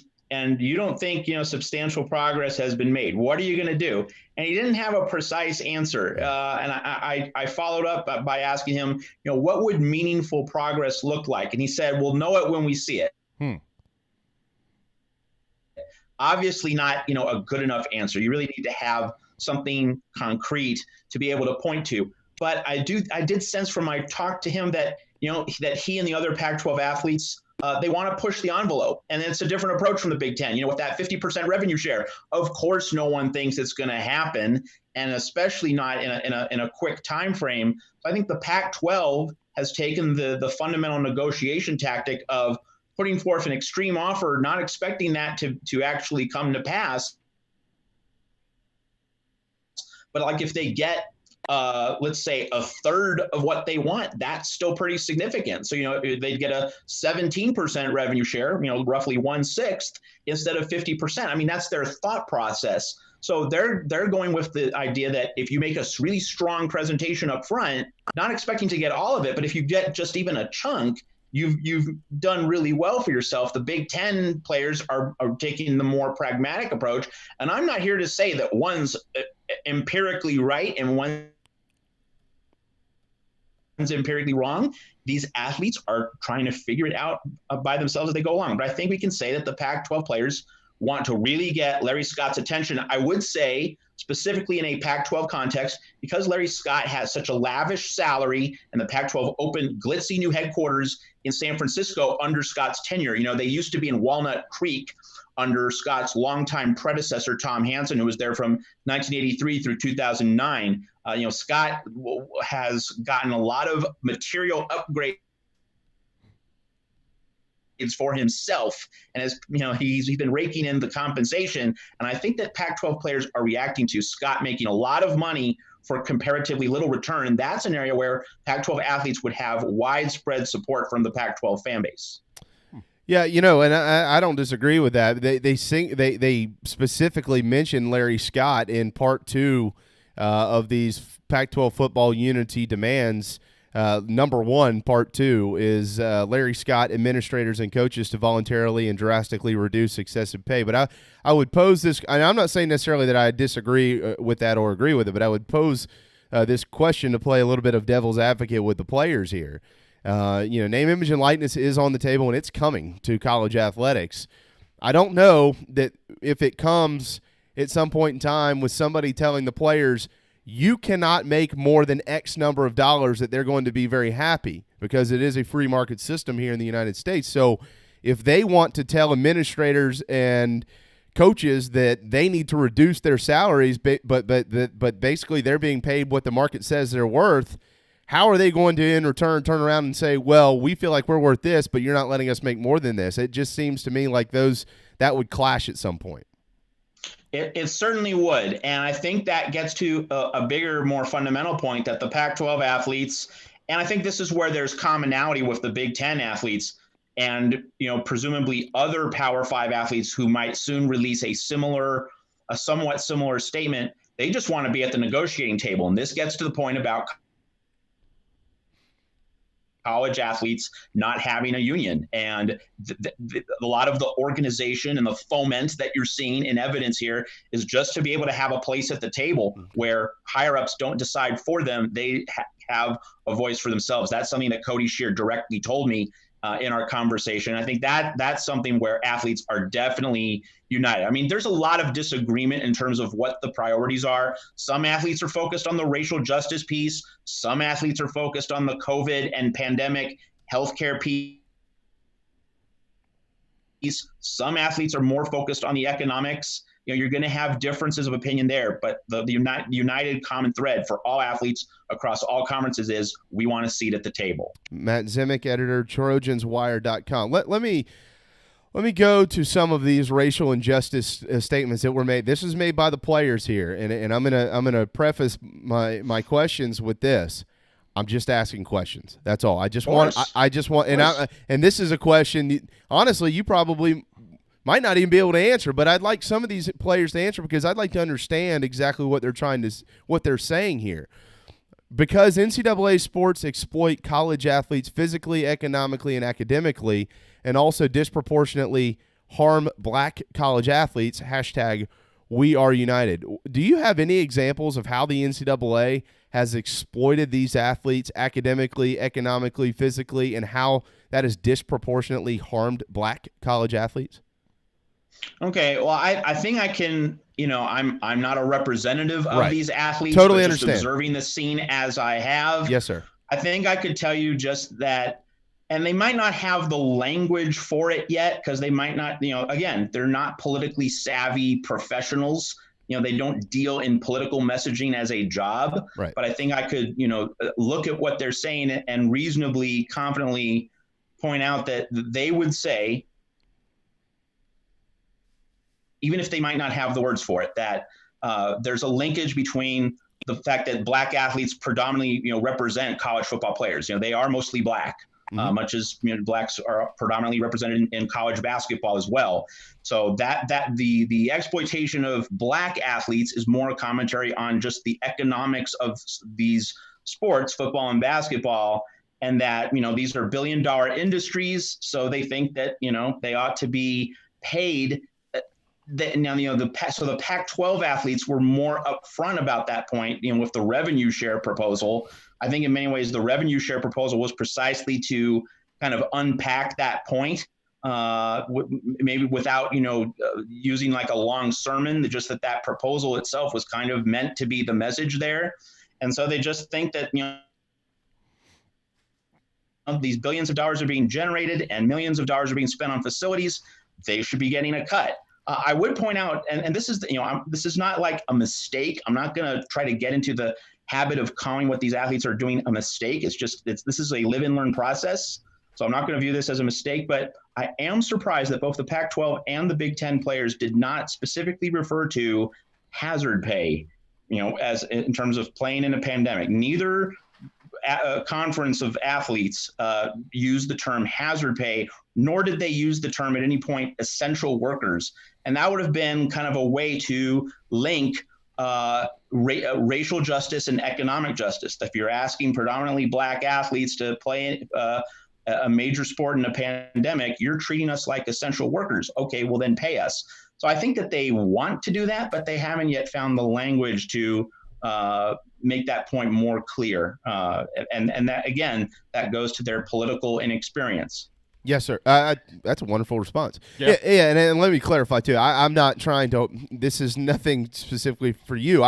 you don't think, substantial progress has been made? What are you going to do? And he didn't have a precise answer. And I followed up by asking him, what would meaningful progress look like? And he said, we'll know it when we see it. Obviously not, a good enough answer. You really need to have something concrete to be able to point to. But I did sense from my talk to him that, that he and the other Pac-12 athletes, they want to push the envelope. And it's a different approach from the Big Ten, with that 50% revenue share. Of course, no one thinks it's going to happen, and especially not in a quick time frame. So I think the Pac-12 has taken the fundamental negotiation tactic of putting forth an extreme offer, not expecting that to actually come to pass. But like if they get, let's say, a third of what they want, that's still pretty significant. So, they'd get a 17% revenue share, roughly 1/6 instead of 50%. I mean, that's their thought process. So they're going with the idea that if you make a really strong presentation up front, not expecting to get all of it, but if you get just even a chunk, you've done really well for yourself. The Big Ten players are taking the more pragmatic approach. And I'm not here to say that one's empirically right and one's empirically wrong. These athletes are trying to figure it out by themselves as they go along. But I think we can say that the Pac-12 players want to really get Larry Scott's attention. I would say, specifically in a Pac-12 context, because Larry Scott has such a lavish salary and the Pac-12 opened glitzy new headquarters in San Francisco under Scott's tenure. They used to be in Walnut Creek under Scott's longtime predecessor, Tom Hansen, who was there from 1983 through 2009. Scott has gotten a lot of material upgrades for himself, and as he's been raking in the compensation. And I think that Pac-12 players are reacting to Scott making a lot of money for comparatively little return, and that's an area where Pac-12 athletes would have widespread support from the Pac-12 fan base. Yeah, and I don't disagree with that. They specifically mention Larry Scott in part 2 of these Pac-12 football unity demands. Number 1, part 2, is Larry Scott, administrators and coaches to voluntarily and drastically reduce excessive pay. But I would pose this, and I'm not saying necessarily that I disagree with that or agree with it, but I would pose this question to play a little bit of devil's advocate with the players here. Name, image, and likeness is on the table, and it's coming to college athletics. I don't know that if it comes at some point in time with somebody telling the players, you cannot make more than X number of dollars, that they're going to be very happy, because it is a free market system here in the United States. So if they want to tell administrators and coaches that they need to reduce their salaries, but basically they're being paid what the market says they're worth, how are they going to in return turn around and say, well, we feel like we're worth this, but you're not letting us make more than this? It just seems to me like that would clash at some point. It certainly would. And I think that gets to a bigger, more fundamental point that the Pac-12 athletes, and I think this is where there's commonality with the Big Ten athletes and, presumably other Power 5 athletes who might soon release a somewhat similar statement. They just want to be at the negotiating table. And this gets to the point about college athletes not having a union, and a lot of the organization and the foment that you're seeing in evidence here is just to be able to have a place at the table where higher ups don't decide for them. They have a voice for themselves. That's something that Cody Shear directly told me in our conversation. I think that's something where athletes are definitely united. I mean, there's a lot of disagreement in terms of what the priorities are. Some athletes are focused on the racial justice piece. Some athletes are focused on the COVID and pandemic healthcare piece. Some athletes are more focused on the economics. You're going to have differences of opinion there, but the united common thread for all athletes across all conferences is we want a seat at the table. Matt Zemek, editor, TrojansWire.com. Let me go to some of these racial injustice statements that were made. This was made by the players here, and I'm gonna preface my questions with this. I'm just asking questions. That's all. I just want, and this is a question. Honestly, you probably might not even be able to answer, but I'd like some of these players to answer, because I'd like to understand exactly what they're saying here. Because NCAA sports exploit college athletes physically, economically, and academically, and also disproportionately harm black college athletes, #WeAreUnited. Do you have any examples of how the NCAA has exploited these athletes academically, economically, physically, and how that has disproportionately harmed black college athletes? Okay, well, I think I can, I'm not a representative of these athletes. Totally but understand. Just observing the scene as I have. Yes, sir. I think I could tell you just that, and they might not have the language for it yet, because they might not, again, they're not politically savvy professionals. They don't deal in political messaging as a job. Right. But I think I could, look at what they're saying and reasonably confidently point out that they would say, even if they might not have the words for it, that there's a linkage between the fact that black athletes predominantly, represent college football players. They are mostly black, much as blacks are predominantly represented in college basketball as well. So that the exploitation of black athletes is more a commentary on just the economics of these sports, football and basketball, and that these are billion-dollar industries. So they think that they ought to be paid. So the Pac-12 athletes were more upfront about that point, with the revenue share proposal. I think in many ways the revenue share proposal was precisely to kind of unpack that point, maybe without using like a long sermon. Just that proposal itself was kind of meant to be the message there, and so they just think that these billions of dollars are being generated and millions of dollars are being spent on facilities. They should be getting a cut. I would point out, and this is, this is not like a mistake. I'm not going to try to get into the habit of calling what these athletes are doing a mistake. This is a live and learn process. So I'm not going to view this as a mistake, but I am surprised that both the Pac-12 and the Big Ten players did not specifically refer to hazard pay, as in terms of playing in a pandemic. Neither conference of athletes used the term hazard pay, nor did they use the term at any point essential workers. And that would have been kind of a way to link racial justice and economic justice. If you're asking predominantly black athletes to play a major sport in a pandemic, you're treating us like essential workers. Okay, well then pay us. So I think that they want to do that, but they haven't yet found the language to make that point more clear. And that, again, that goes to their political inexperience. Yes, sir. That's a wonderful response. Yeah. Yeah, and let me clarify too. I'm not trying to. This is nothing specifically for you.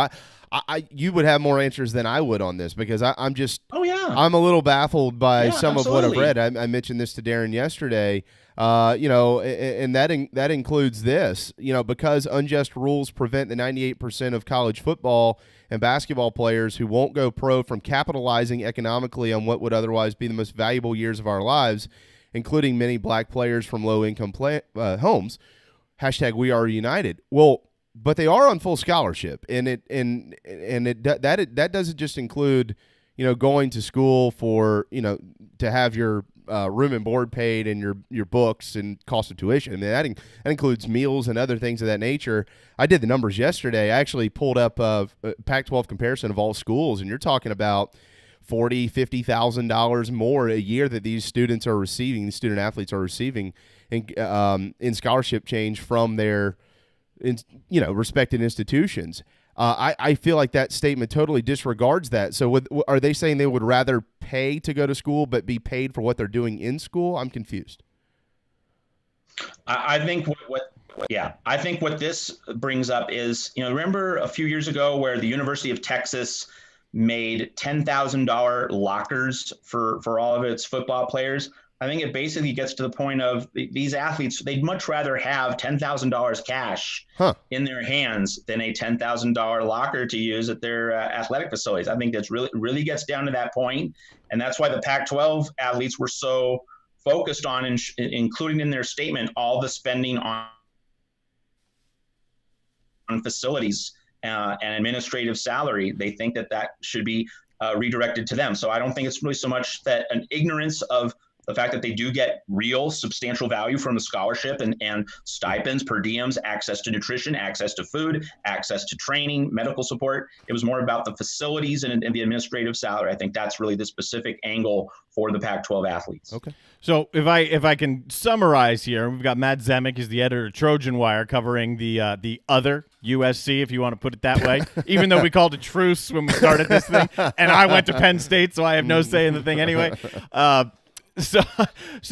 You would have more answers than I would on this because I'm just. Oh yeah. I'm a little baffled by some absolutely. of what I've read. I mentioned this to Darren yesterday. And that includes this. Because unjust rules prevent the 98% of college football and basketball players who won't go pro from capitalizing economically on what would otherwise be the most valuable years of our lives, including many black players from low-income homes. # We Are United. Well, but they are on full scholarship, and that doesn't just include, going to school for, to have your room and board paid and your books and cost of tuition. I mean, that includes meals and other things of that nature. I did the numbers yesterday. I actually pulled up a Pac-12 comparison of all schools, and you're talking about $40,000-$50,000 more a year that these students are receiving, these student athletes are receiving in scholarship change from their respected institutions. I feel like that statement totally disregards that. So are they saying they would rather pay to go to school but be paid for what they're doing in school? I'm confused. I think I think what this brings up is, remember a few years ago where the University of Texas made $10,000 lockers for all of its football players? I think it basically gets to the point of these athletes, they'd much rather have $10,000 cash in their hands than a $10,000 locker to use at their athletic facilities. I think that's really gets down to that point. And that's why the Pac-12 athletes were so focused on including in their statement all the spending on facilities and administrative salary. They think that should be redirected to them. So I don't think it's really so much that an ignorance of the fact that they do get real substantial value from the scholarship and stipends, per diems, access to nutrition, access to food, access to training, medical support. It was more about the facilities and the administrative salary. I think that's really the specific angle for the Pac-12 athletes. Okay. So if I can summarize here, we've got Matt Zemek is the editor of Trojan Wire covering the other USC, if you want to put it that way, even though we called a truce when we started this thing, and I went to Penn State, so I have no say in the thing anyway. So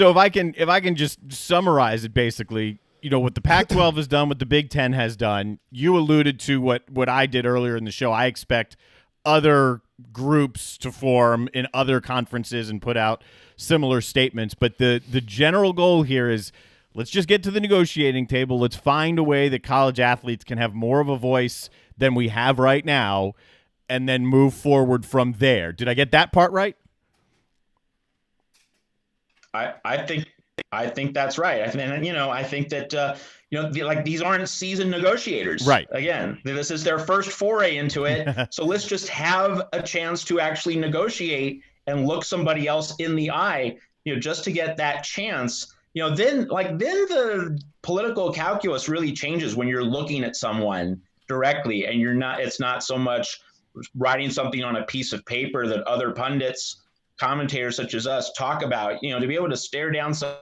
if I can just summarize it, basically, what the Pac-12 has done, what the Big Ten has done. You alluded to what I did earlier in the show. I expect other groups to form in other conferences and put out similar statements. But the general goal here is, let's just get to the negotiating table. Let's find a way that college athletes can have more of a voice than we have right now, and then move forward from there. Did I get that part right? I think that's right. I think that these aren't seasoned negotiators. Right. Again, this is their first foray into it. So let's just have a chance to actually negotiate and look somebody else in the eye, just to get that chance. Then the political calculus really changes when you're looking at someone directly, and it's not so much writing something on a piece of paper that other pundits, commentators such as us talk about, to be able to stare down someone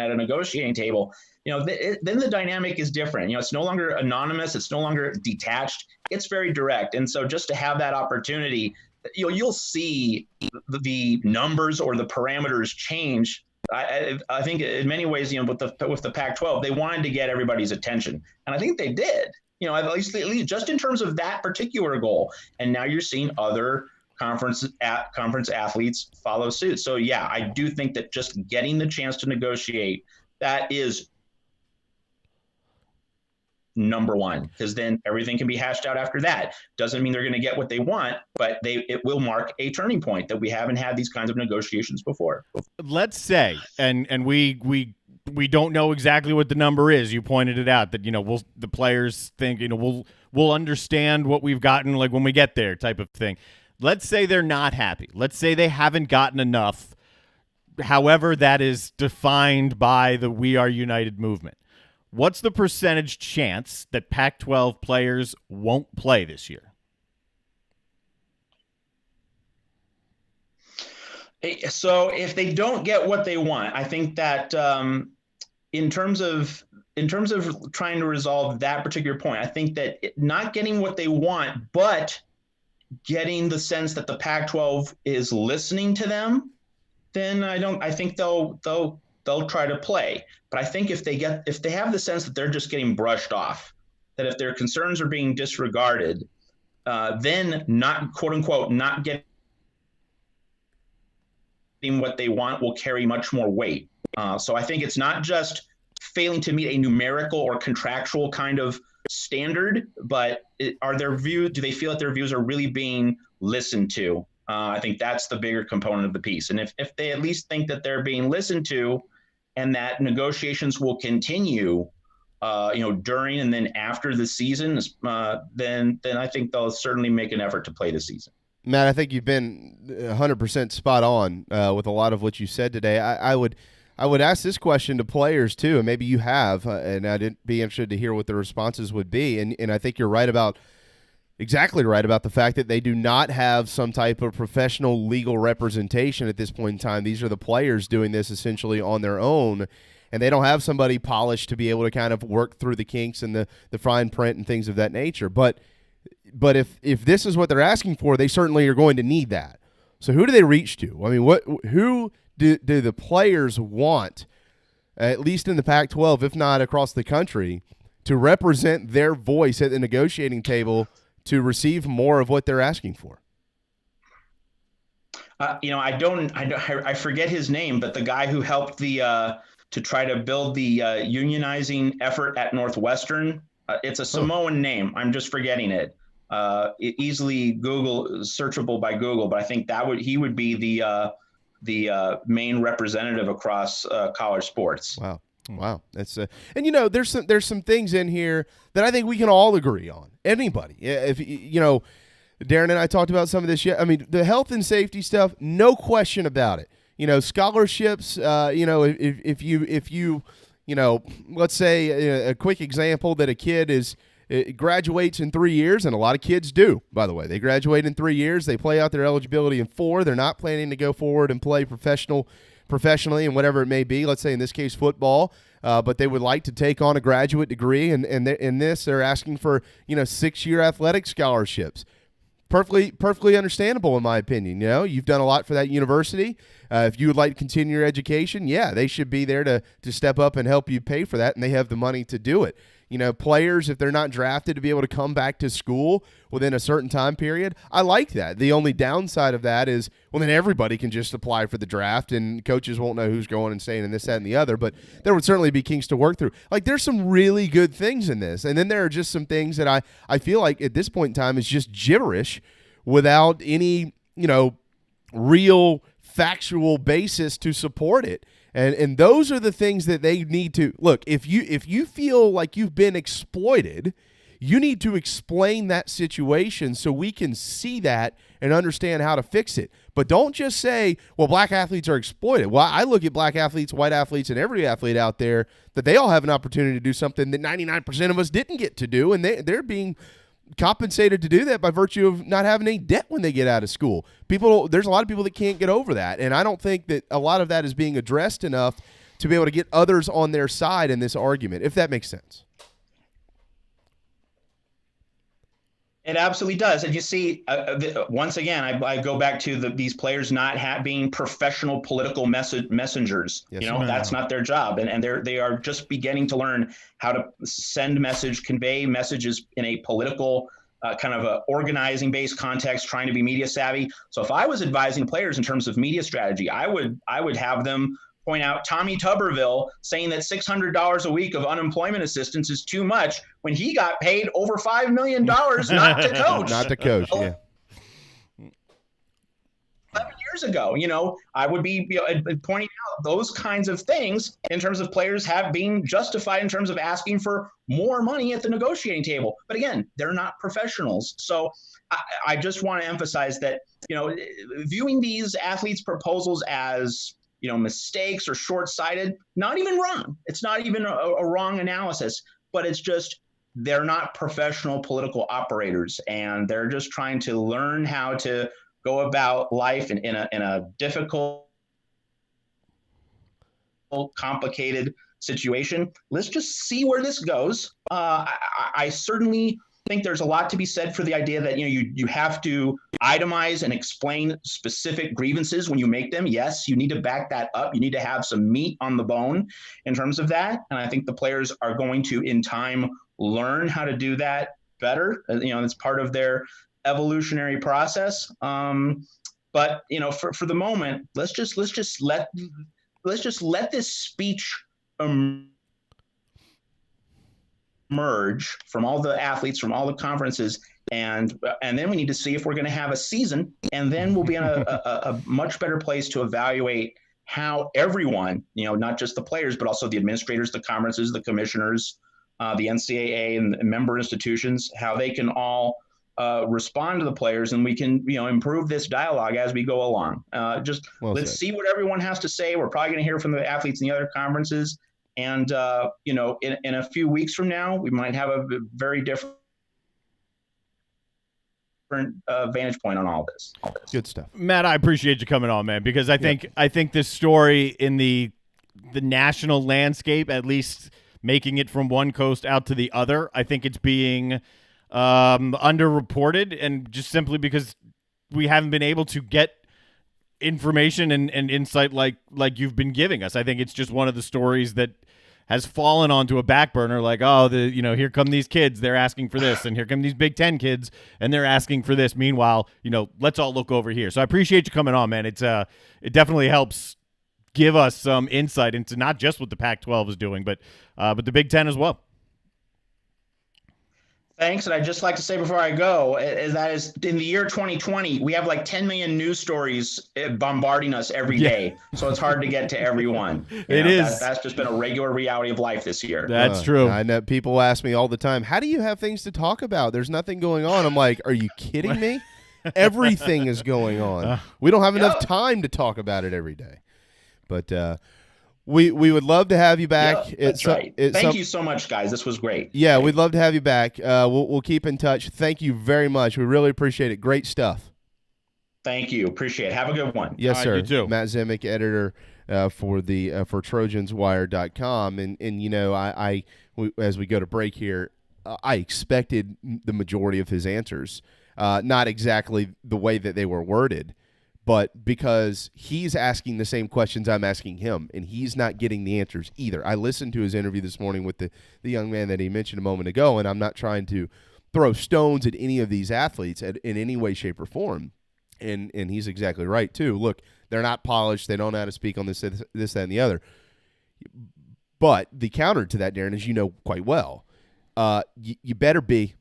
at a negotiating table, then the dynamic is different. It's no longer anonymous. It's no longer detached. It's very direct. And so just to have that opportunity, you'll see the numbers or the parameters change. I think in many ways, with the Pac-12, they wanted to get everybody's attention. And I think they did. At least just in terms of that particular goal. And now you're seeing other conference athletes follow suit. So, yeah, I do think that just getting the chance to negotiate, that is number one, because then everything can be hashed out after that. Doesn't mean they're going to get what they want, but it will mark a turning point that we haven't had these kinds of negotiations before. Let's say, and we don't know exactly what the number is. You pointed it out that, the players think, we'll understand what we've gotten, like when we get there type of thing. Let's say they're not happy. Let's say they haven't gotten enough. However, that is defined by the We Are United movement. What's the percentage chance that Pac-12 players won't play this year? So if they don't get what they want, I think that in terms of trying to resolve that particular point, I think that not getting what they want, but getting the sense that the Pac-12 is listening to them, then I think they'll try to play. But I think if they have the sense that they're just getting brushed off, that if their concerns are being disregarded, then not, quote unquote, not getting what they want will carry much more weight. So I think it's not just failing to meet a numerical or contractual kind of standard, but do they feel that their views are really being listened to? I think that's the bigger component of the piece. And if they at least think that they're being listened to and that negotiations will continue, during and then after the season, then I think they'll certainly make an effort to play the season. Matt, I think you've been 100% spot on with a lot of what you said today. I would ask this question to players too, and maybe you have, and I'd be interested to hear what the responses would be. And I think you're exactly right about the fact that they do not have some type of professional legal representation at this point in time. These are the players doing this essentially on their own, and they don't have somebody polished to be able to kind of work through the kinks and the fine print and things of that nature. But if this is what they're asking for, they certainly are going to need that. So who do they reach to? I mean, who do the players want, at least in the Pac-12, if not across the country, to represent their voice at the negotiating table to receive more of what they're asking for? I forget his name, but the guy who helped to try to build the unionizing effort at Northwestern, it's a Samoan name. I'm just forgetting it. Easily searchable by Google, but I think he would be the main representative across college sports. Wow, that's and there's some things in here that I think we can all agree on. Anybody, if Darren and I talked about some of this. I mean, the health and safety stuff, no question about it. Scholarships. If you let's say a quick example that a kid graduates in 3 years, and a lot of kids do, by the way. They graduate in 3 years. They play out their eligibility in 4. They're not planning to go forward and play professionally and whatever it may be. Let's say in this case football, but they would like to take on a graduate degree, and in this they're asking for 6-year athletic scholarships. Perfectly understandable in my opinion. You've done a lot for that university. If you would like to continue your education, they should be there to step up and help you pay for that, and they have the money to do it. Players, if they're not drafted, to be able to come back to school within a certain time period, I like that. The only downside of that is, then everybody can just apply for the draft, and coaches won't know who's going and staying in this, that, and the other. But there would certainly be kinks to work through. Like, there's some really good things in this, and then there are just some things that I feel like at this point in time is just gibberish without any real factual basis to support it. And those are the things that they need to look. If you feel like you've been exploited, you need to explain that situation so we can see that and understand how to fix it. But don't just say, well, black athletes are exploited. Well, I look at black athletes, white athletes, and every athlete out there that they all have an opportunity to do something that 99% of us didn't get to do, and they're being compensated to do that by virtue of not having any debt when they get out of school. There's a lot of people that can't get over that, and I don't think that a lot of that is being addressed enough to be able to get others on their side in this argument, if that makes sense. It absolutely does. And you see, once again, I go back to these players not being professional political messengers. Yes, that's not their job. And they are just beginning to learn how to convey messages in a political kind of a organizing-based context, trying to be media savvy. So if I was advising players in terms of media strategy, I would have them point out Tommy Tuberville saying that $600 a week of unemployment assistance is too much when he got paid over $5 million not to coach. Not to coach, yeah. 11 years ago, I would be pointing out those kinds of things in terms of players being justified in terms of asking for more money at the negotiating table. But again, they're not professionals. So I just want to emphasize that, viewing these athletes' proposals as mistakes or short-sighted, not even wrong. It's not even a wrong analysis, but it's just they're not professional political operators, and they're just trying to learn how to go about life in a difficult, complicated situation. Let's just see where this goes. I certainly think there's a lot to be said for the idea that you have to itemize and explain specific grievances when you make them. Yes, you need to back that up. You need to have some meat on the bone in terms of that. And I think the players are going to, in time, learn how to do that better. It's part of their evolutionary process. But for the moment, let's just let this speech emerge from all the athletes, from all the conferences, and then we need to see if we're going to have a season, and then we'll be in a much better place to evaluate how everyone, not just the players, but also the administrators, the conferences, the commissioners, the NCAA and member institutions, how they can all respond to the players, and we can improve this dialogue as we go along. Let's see what everyone has to say. We're probably going to hear from the athletes in the other conferences. And, in a few weeks from now, we might have a very different vantage point on all this. Good stuff. Matt, I appreciate you coming on, man, because I think this story in the national landscape, at least making it from one coast out to the other, I think it's being underreported, and just simply because we haven't been able to get information and insight like you've been giving us. I think it's just one of the stories that has fallen onto a back burner, like, here come these kids, they're asking for this, and here come these Big Ten kids, and they're asking for this. Meanwhile, let's all look over here. So I appreciate you coming on, man. It definitely helps give us some insight into not just what the Pac-12 is doing, but the Big Ten as well. Thanks. And I'd just like to say before I go, that is in the year 2020, we have like 10 million news stories bombarding us every day. So it's hard to get to everyone. That's just been a regular reality of life this year. That's true. I know people ask me all the time, how do you have things to talk about? There's nothing going on. I'm like, are you kidding me? Everything is going on. We don't have enough time to talk about it every day. But we would love to have you back. Yep, that's right. Thank you so much, guys. This was great. Yeah, we'd love to have you back. We'll keep in touch. Thank you very much. We really appreciate it. Great stuff. Thank you. Appreciate it. Have a good one. Yes, sir. You too. Matt Zemek, editor for TrojansWire.com. And as we go to break here, I expected the majority of his answers, not exactly the way that they were worded, but because he's asking the same questions I'm asking him, and he's not getting the answers either. I listened to his interview this morning with the young man that he mentioned a moment ago, and I'm not trying to throw stones at any of these athletes in any way, shape, or form. And he's exactly right, too. Look, they're not polished. They don't know how to speak on this, that, and the other. But the counter to that, Darren, as you know quite well, you better be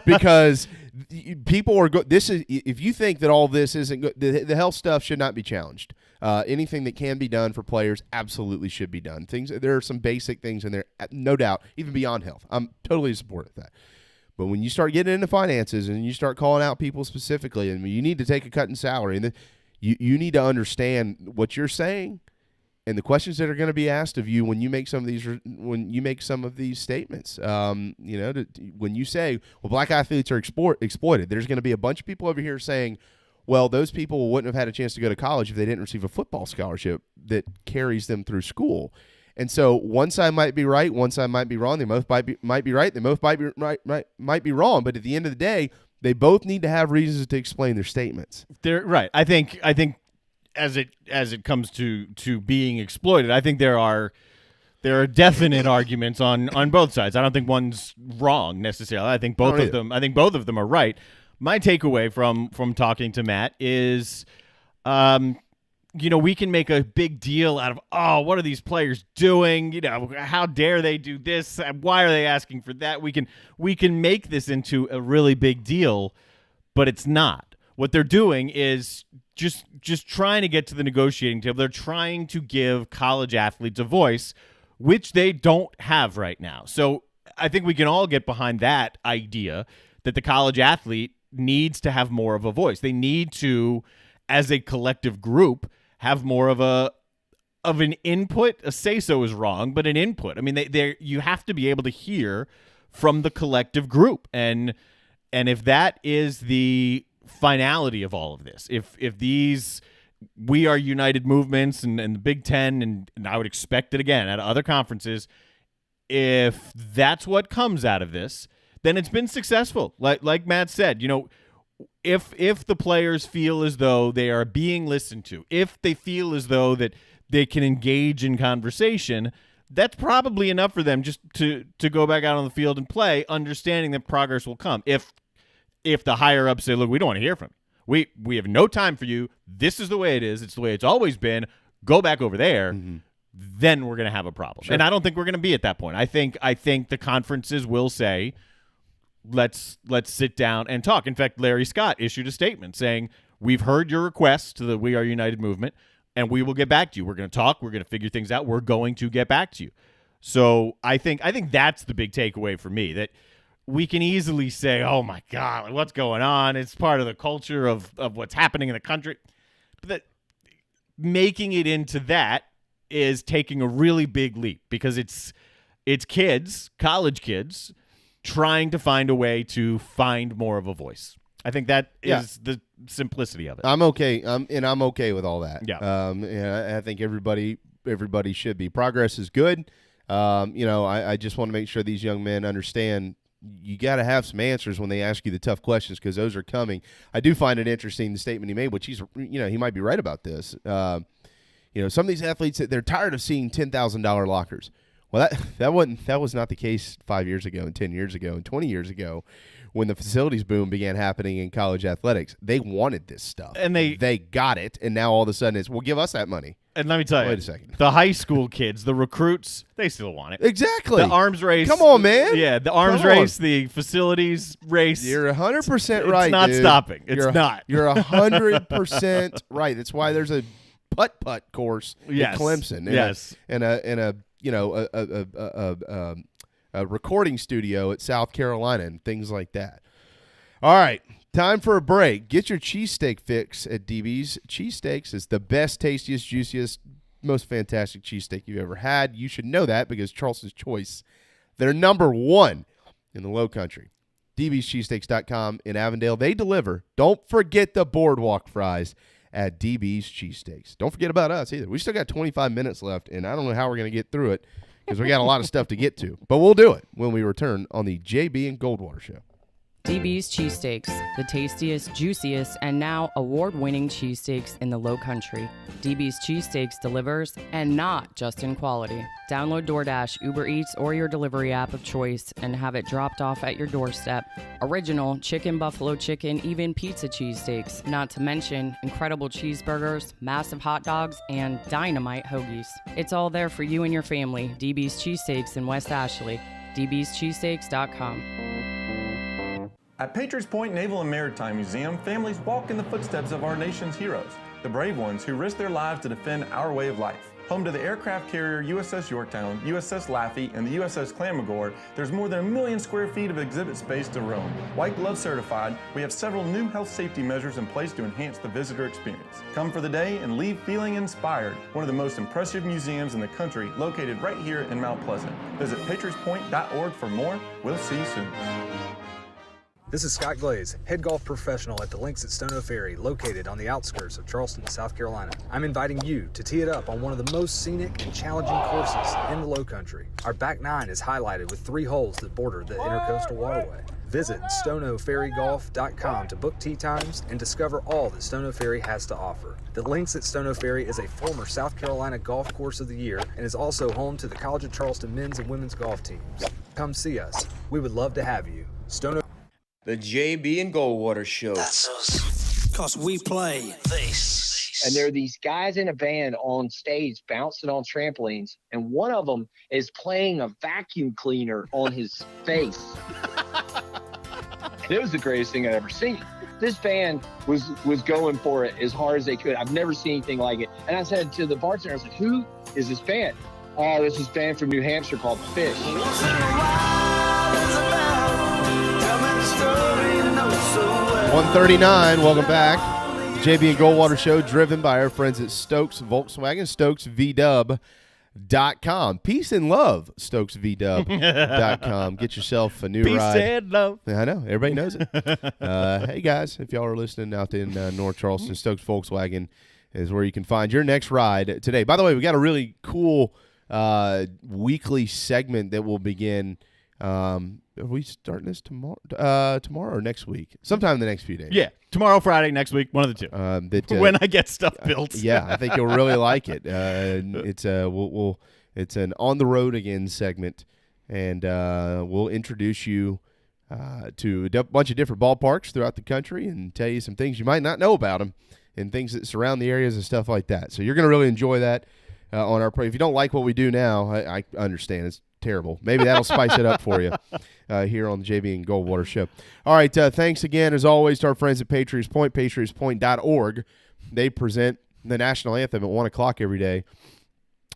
because people are good. This is, if you think that all this isn't good, the health stuff should not be challenged. Anything that can be done for players absolutely should be done. There are some basic things in there, no doubt, even beyond health. I'm totally in support of that. But when you start getting into finances and you start calling out people specifically, and you need to take a cut in salary, and you need to understand what you're saying and the questions that are going to be asked of you when you make some of these statements. When you say, well, black athletes are exploited, there's going to be a bunch of people over here saying, well, those people wouldn't have had a chance to go to college if they didn't receive a football scholarship that carries them through school. And so one side might be right, one side might be wrong. They both might be right. They both might be wrong. But at the end of the day, they both need to have reasons to explain their statements. They're right. I think as it comes to being exploited, I think there are definite arguments on both sides. I don't think one's wrong necessarily. I think both of them are right. My takeaway from talking to Matt is, we can make a big deal out of, what are these players doing? How dare they do this? Why are they asking for that? We can make this into a really big deal, but it's not. What they're doing is just trying to get to the negotiating table. They're trying to give college athletes a voice, which they don't have right now. So I think we can all get behind that idea that the college athlete needs to have more of a voice. They need to, as a collective group, have more of an input. A say-so is wrong, but an input. I mean, you have to be able to hear from the collective group, and if that is the finality of all of this, if these We Are United movements and the Big Ten, and I would expect it again at other conferences, if that's what comes out of this, then it's been successful. Like Matt said, if the players feel as though they are being listened to, if they feel as though that they can engage in conversation, that's probably enough for them just to go back out on the field and play, understanding that progress will come. If the higher ups say, look, we don't want to hear from you. We have no time for you. This is the way it is. It's the way it's always been. Go back over there. Mm-hmm. Then we're going to have a problem. Sure. And I don't think we're going to be at that point. I think the conferences will say, let's sit down and talk. In fact, Larry Scott issued a statement saying, we've heard your request to the We Are United movement, and we will get back to you. We're going to talk. We're going to figure things out. We're going to get back to you. So I think that's the big takeaway for me, that we can easily say, oh, my God, what's going on? It's part of the culture of what's happening in the country. But that making it into that is taking a really big leap, because it's kids, college kids, trying to find a way to find more of a voice. I think that is the simplicity of it. I'm okay. I'm okay with all that. Yeah. I think everybody should be. Progress is good. I just want to make sure these young men understand you got to have some answers when they ask you the tough questions, because those are coming. I do find it interesting, the statement he made, which he might be right about this. Some of these athletes, they're tired of seeing $10,000 lockers. Well, that was not the case 5 years ago and 10 years ago and 20 years ago when the facilities boom began happening in college athletics. They wanted this stuff. And they got it, and now all of a sudden it's, well, give us that money. And let me tell you, wait a second. The high school kids, the recruits, they still want it. Exactly. The arms race. Come on, man. Yeah, the arms race, the facilities race. You're 100% right, It's not dude. stopping. It's not. You're 100% right. That's why there's a putt-putt course at Clemson. Yes. And a recording studio at South Carolina and things like that. All right, time for a break. Get your cheesesteak fix at DB's. Cheesesteaks is the best, tastiest, juiciest, most fantastic cheesesteak you've ever had. You should know that, because Charleston's Choice, they're number one in the Low Country. DB'sCheesesteaks.com in Avondale. They deliver. Don't forget the boardwalk fries at DB's Cheesesteaks. Don't forget about us either. We still got 25 minutes left, and I don't know how we're going to get through it, because we got a lot of stuff to get to. But we'll do it when we return on the JB and Goldwater Show. DB's Cheesesteaks, the tastiest, juiciest, and now award-winning cheesesteaks in the Low Country. DB's Cheesesteaks delivers, and not just in quality. Download DoorDash, Uber Eats, or your delivery app of choice and have it dropped off at your doorstep. Original chicken, buffalo chicken, even pizza cheesesteaks, not to mention incredible cheeseburgers, massive hot dogs, and dynamite hoagies. It's all there for you and your family. DB's Cheesesteaks in West Ashley. DB'sCheesesteaks.com. At Patriots Point Naval and Maritime Museum, families walk in the footsteps of our nation's heroes, the brave ones who risked their lives to defend our way of life. Home to the aircraft carrier USS Yorktown, USS Laffey, and the USS Clamagore, there's more than 1 million square feet of exhibit space to roam. White Glove certified, we have several new health safety measures in place to enhance the visitor experience. Come for the day and leave feeling inspired. One of the most impressive museums in the country, located right here in Mount Pleasant. Visit patriotspoint.org for more. We'll see you soon. This is Scott Glaze, head golf professional at the links at Stono Ferry, located on the outskirts of Charleston, South Carolina. I'm inviting you to tee it up on one of the most scenic and challenging courses in the Low Country. Our back nine is highlighted with 3 holes that border the Intercoastal Waterway. Visit stonoferrygolf.com to book tee times and discover all that Stono Ferry has to offer. The links at Stono Ferry is a former South Carolina Golf Course of the Year and is also home to the College of Charleston men's and women's golf teams. Come see us. We would love to have you. Stono. The JB and Goldwater Show. That's us. Because we play this. And there are these guys in a band on stage bouncing on trampolines, and one of them is playing a vacuum cleaner on his face. It was the greatest thing I'd ever seen. This band was going for it as hard as they could. I've never seen anything like it. And I said to the bartender, I was like, who is this band? Oh, this is a band from New Hampshire called Fish. 139, welcome back. JB and Goldwater Show, driven by our friends at Stokes Volkswagen, StokesVW.com. Peace and love, StokesVW.com. Get yourself a new ride. Peace and love. I know, everybody knows it. Hey, guys, if y'all are listening out in North Charleston, Stokes Volkswagen is where you can find your next ride today. By the way, we got a really cool weekly segment that will begin Are we starting this tomorrow? Tomorrow or next week? Sometime in the next few days. Yeah, tomorrow, Friday, next week, one of the two. When I get stuff built. Yeah, I think you'll really like it. It's it's an on the road again segment, and we'll introduce you to a bunch of different ballparks throughout the country and tell you some things you might not know about them and things that surround the areas and stuff like that. So you're going to really enjoy that on our. If you don't like what we do now, I understand it's terrible. Maybe that'll spice it up for you here on the JB and Goldwater Show. All right, thanks again, as always, to our friends at Patriots Point, patriotspoint.org. They present the national anthem at 1 o'clock every day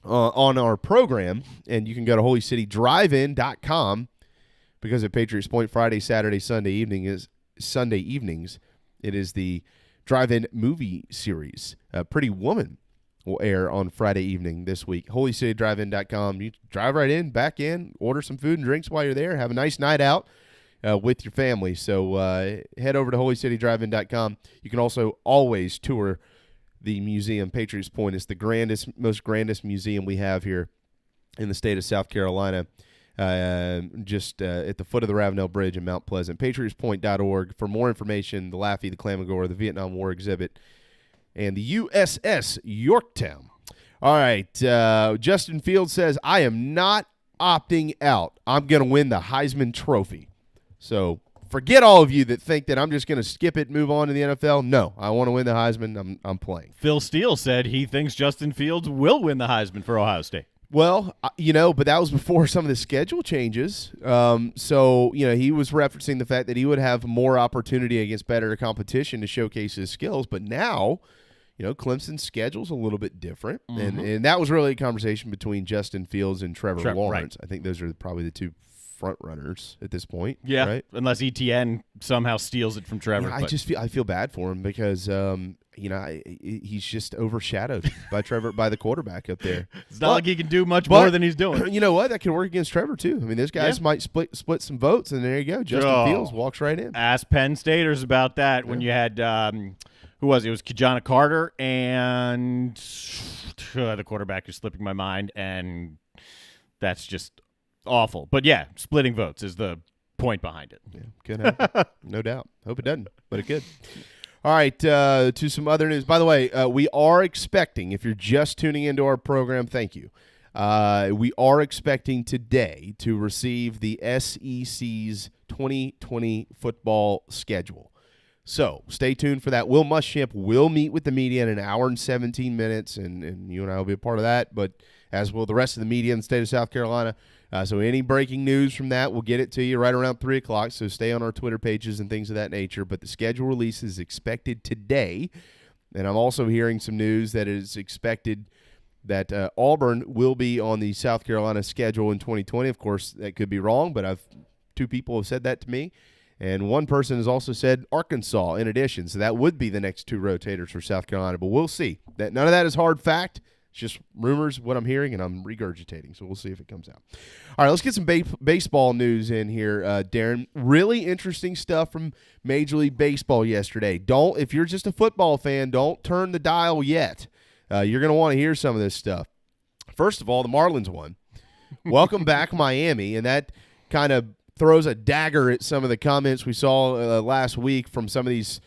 on our program, and you can go to holycitydrivein.com because at Patriots Point Friday, Saturday, Sunday evenings, it is the drive-in movie series. Pretty Woman will air on Friday evening this week. HolyCityDriveIn.com. You drive right in, back in, order some food and drinks while you're there. Have a nice night out with your family. So head over to HolyCityDriveIn.com. You can also always tour the museum. Patriots Point is the most grandest museum we have here in the state of South Carolina, just at the foot of the Ravenel Bridge in Mount Pleasant. PatriotsPoint.org for more information, the Laffey, the Clamagore, the Vietnam War exhibit, and the USS Yorktown. All right, Justin Fields says, I am not opting out. I'm going to win the Heisman Trophy. So forget all of you that think that I'm just going to skip it and move on to the NFL. No, I want to win the Heisman. I'm playing. Phil Steele said he thinks Justin Fields will win the Heisman for Ohio State. Well, but that was before some of the schedule changes. So, he was referencing the fact that he would have more opportunity against better competition to showcase his skills. But now, Clemson's schedule's a little bit different. Mm-hmm. And that was really a conversation between Justin Fields and Trevor Lawrence. Right. I think those are probably the two front runners at this point. Yeah, right? Unless ETN somehow steals it from Trevor. I feel bad for him because he's just overshadowed by the quarterback up there. It's not like he can do much more than he's doing. You know what? That can work against Trevor too. I mean, those guys might split some votes, and there you go. Justin Fields walks right in. Ask Penn Staters about that when you had who was it? It was Kijana Carter and the quarterback is slipping my mind, and that's just awful. But yeah, splitting votes is the point behind it. Yeah, could happen. No doubt. Hope it doesn't, but it could. All right, to some other news. By the way, we are expecting, if you're just tuning into our program, thank you. We are expecting today to receive the SEC's 2020 football schedule. So stay tuned for that. Will Muschamp will meet with the media in an hour and 17 minutes, and you and I will be a part of that, but as will the rest of the media in the state of South Carolina. So any breaking news from that, we'll get it to you right around 3 o'clock, so stay on our Twitter pages and things of that nature. But the schedule release is expected today, and I'm also hearing some news that it is expected that Auburn will be on the South Carolina schedule in 2020. Of course, that could be wrong, but two people have said that to me. And one person has also said Arkansas in addition. So that would be the next two rotators for South Carolina. But we'll see. None of that is hard fact. It's just rumors, what I'm hearing, and I'm regurgitating. So we'll see if it comes out. All right, let's get some baseball news in here, Darren. Really interesting stuff from Major League Baseball yesterday. If you're just a football fan, don't turn the dial yet. You're going to want to hear some of this stuff. First of all, the Marlins won. Welcome back, Miami. And that kind of throws a dagger at some of the comments we saw last week from some of these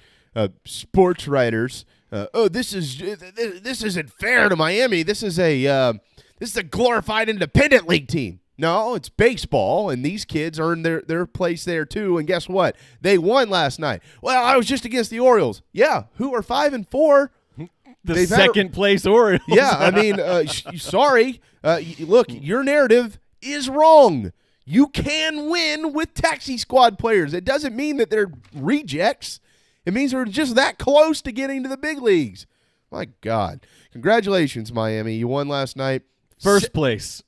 sports writers. This isn't fair to Miami. This is a glorified independent league team. No, it's baseball, and these kids earned their place there too. And guess what? They won last night. Well, I was just against the Orioles. Yeah, who are 5-4? The second place Orioles. Yeah, I mean, sorry. Look, your narrative is wrong. You can win with taxi squad players. It doesn't mean that they're rejects. It means they're just that close to getting to the big leagues. My God. Congratulations, Miami. You won last night. First place.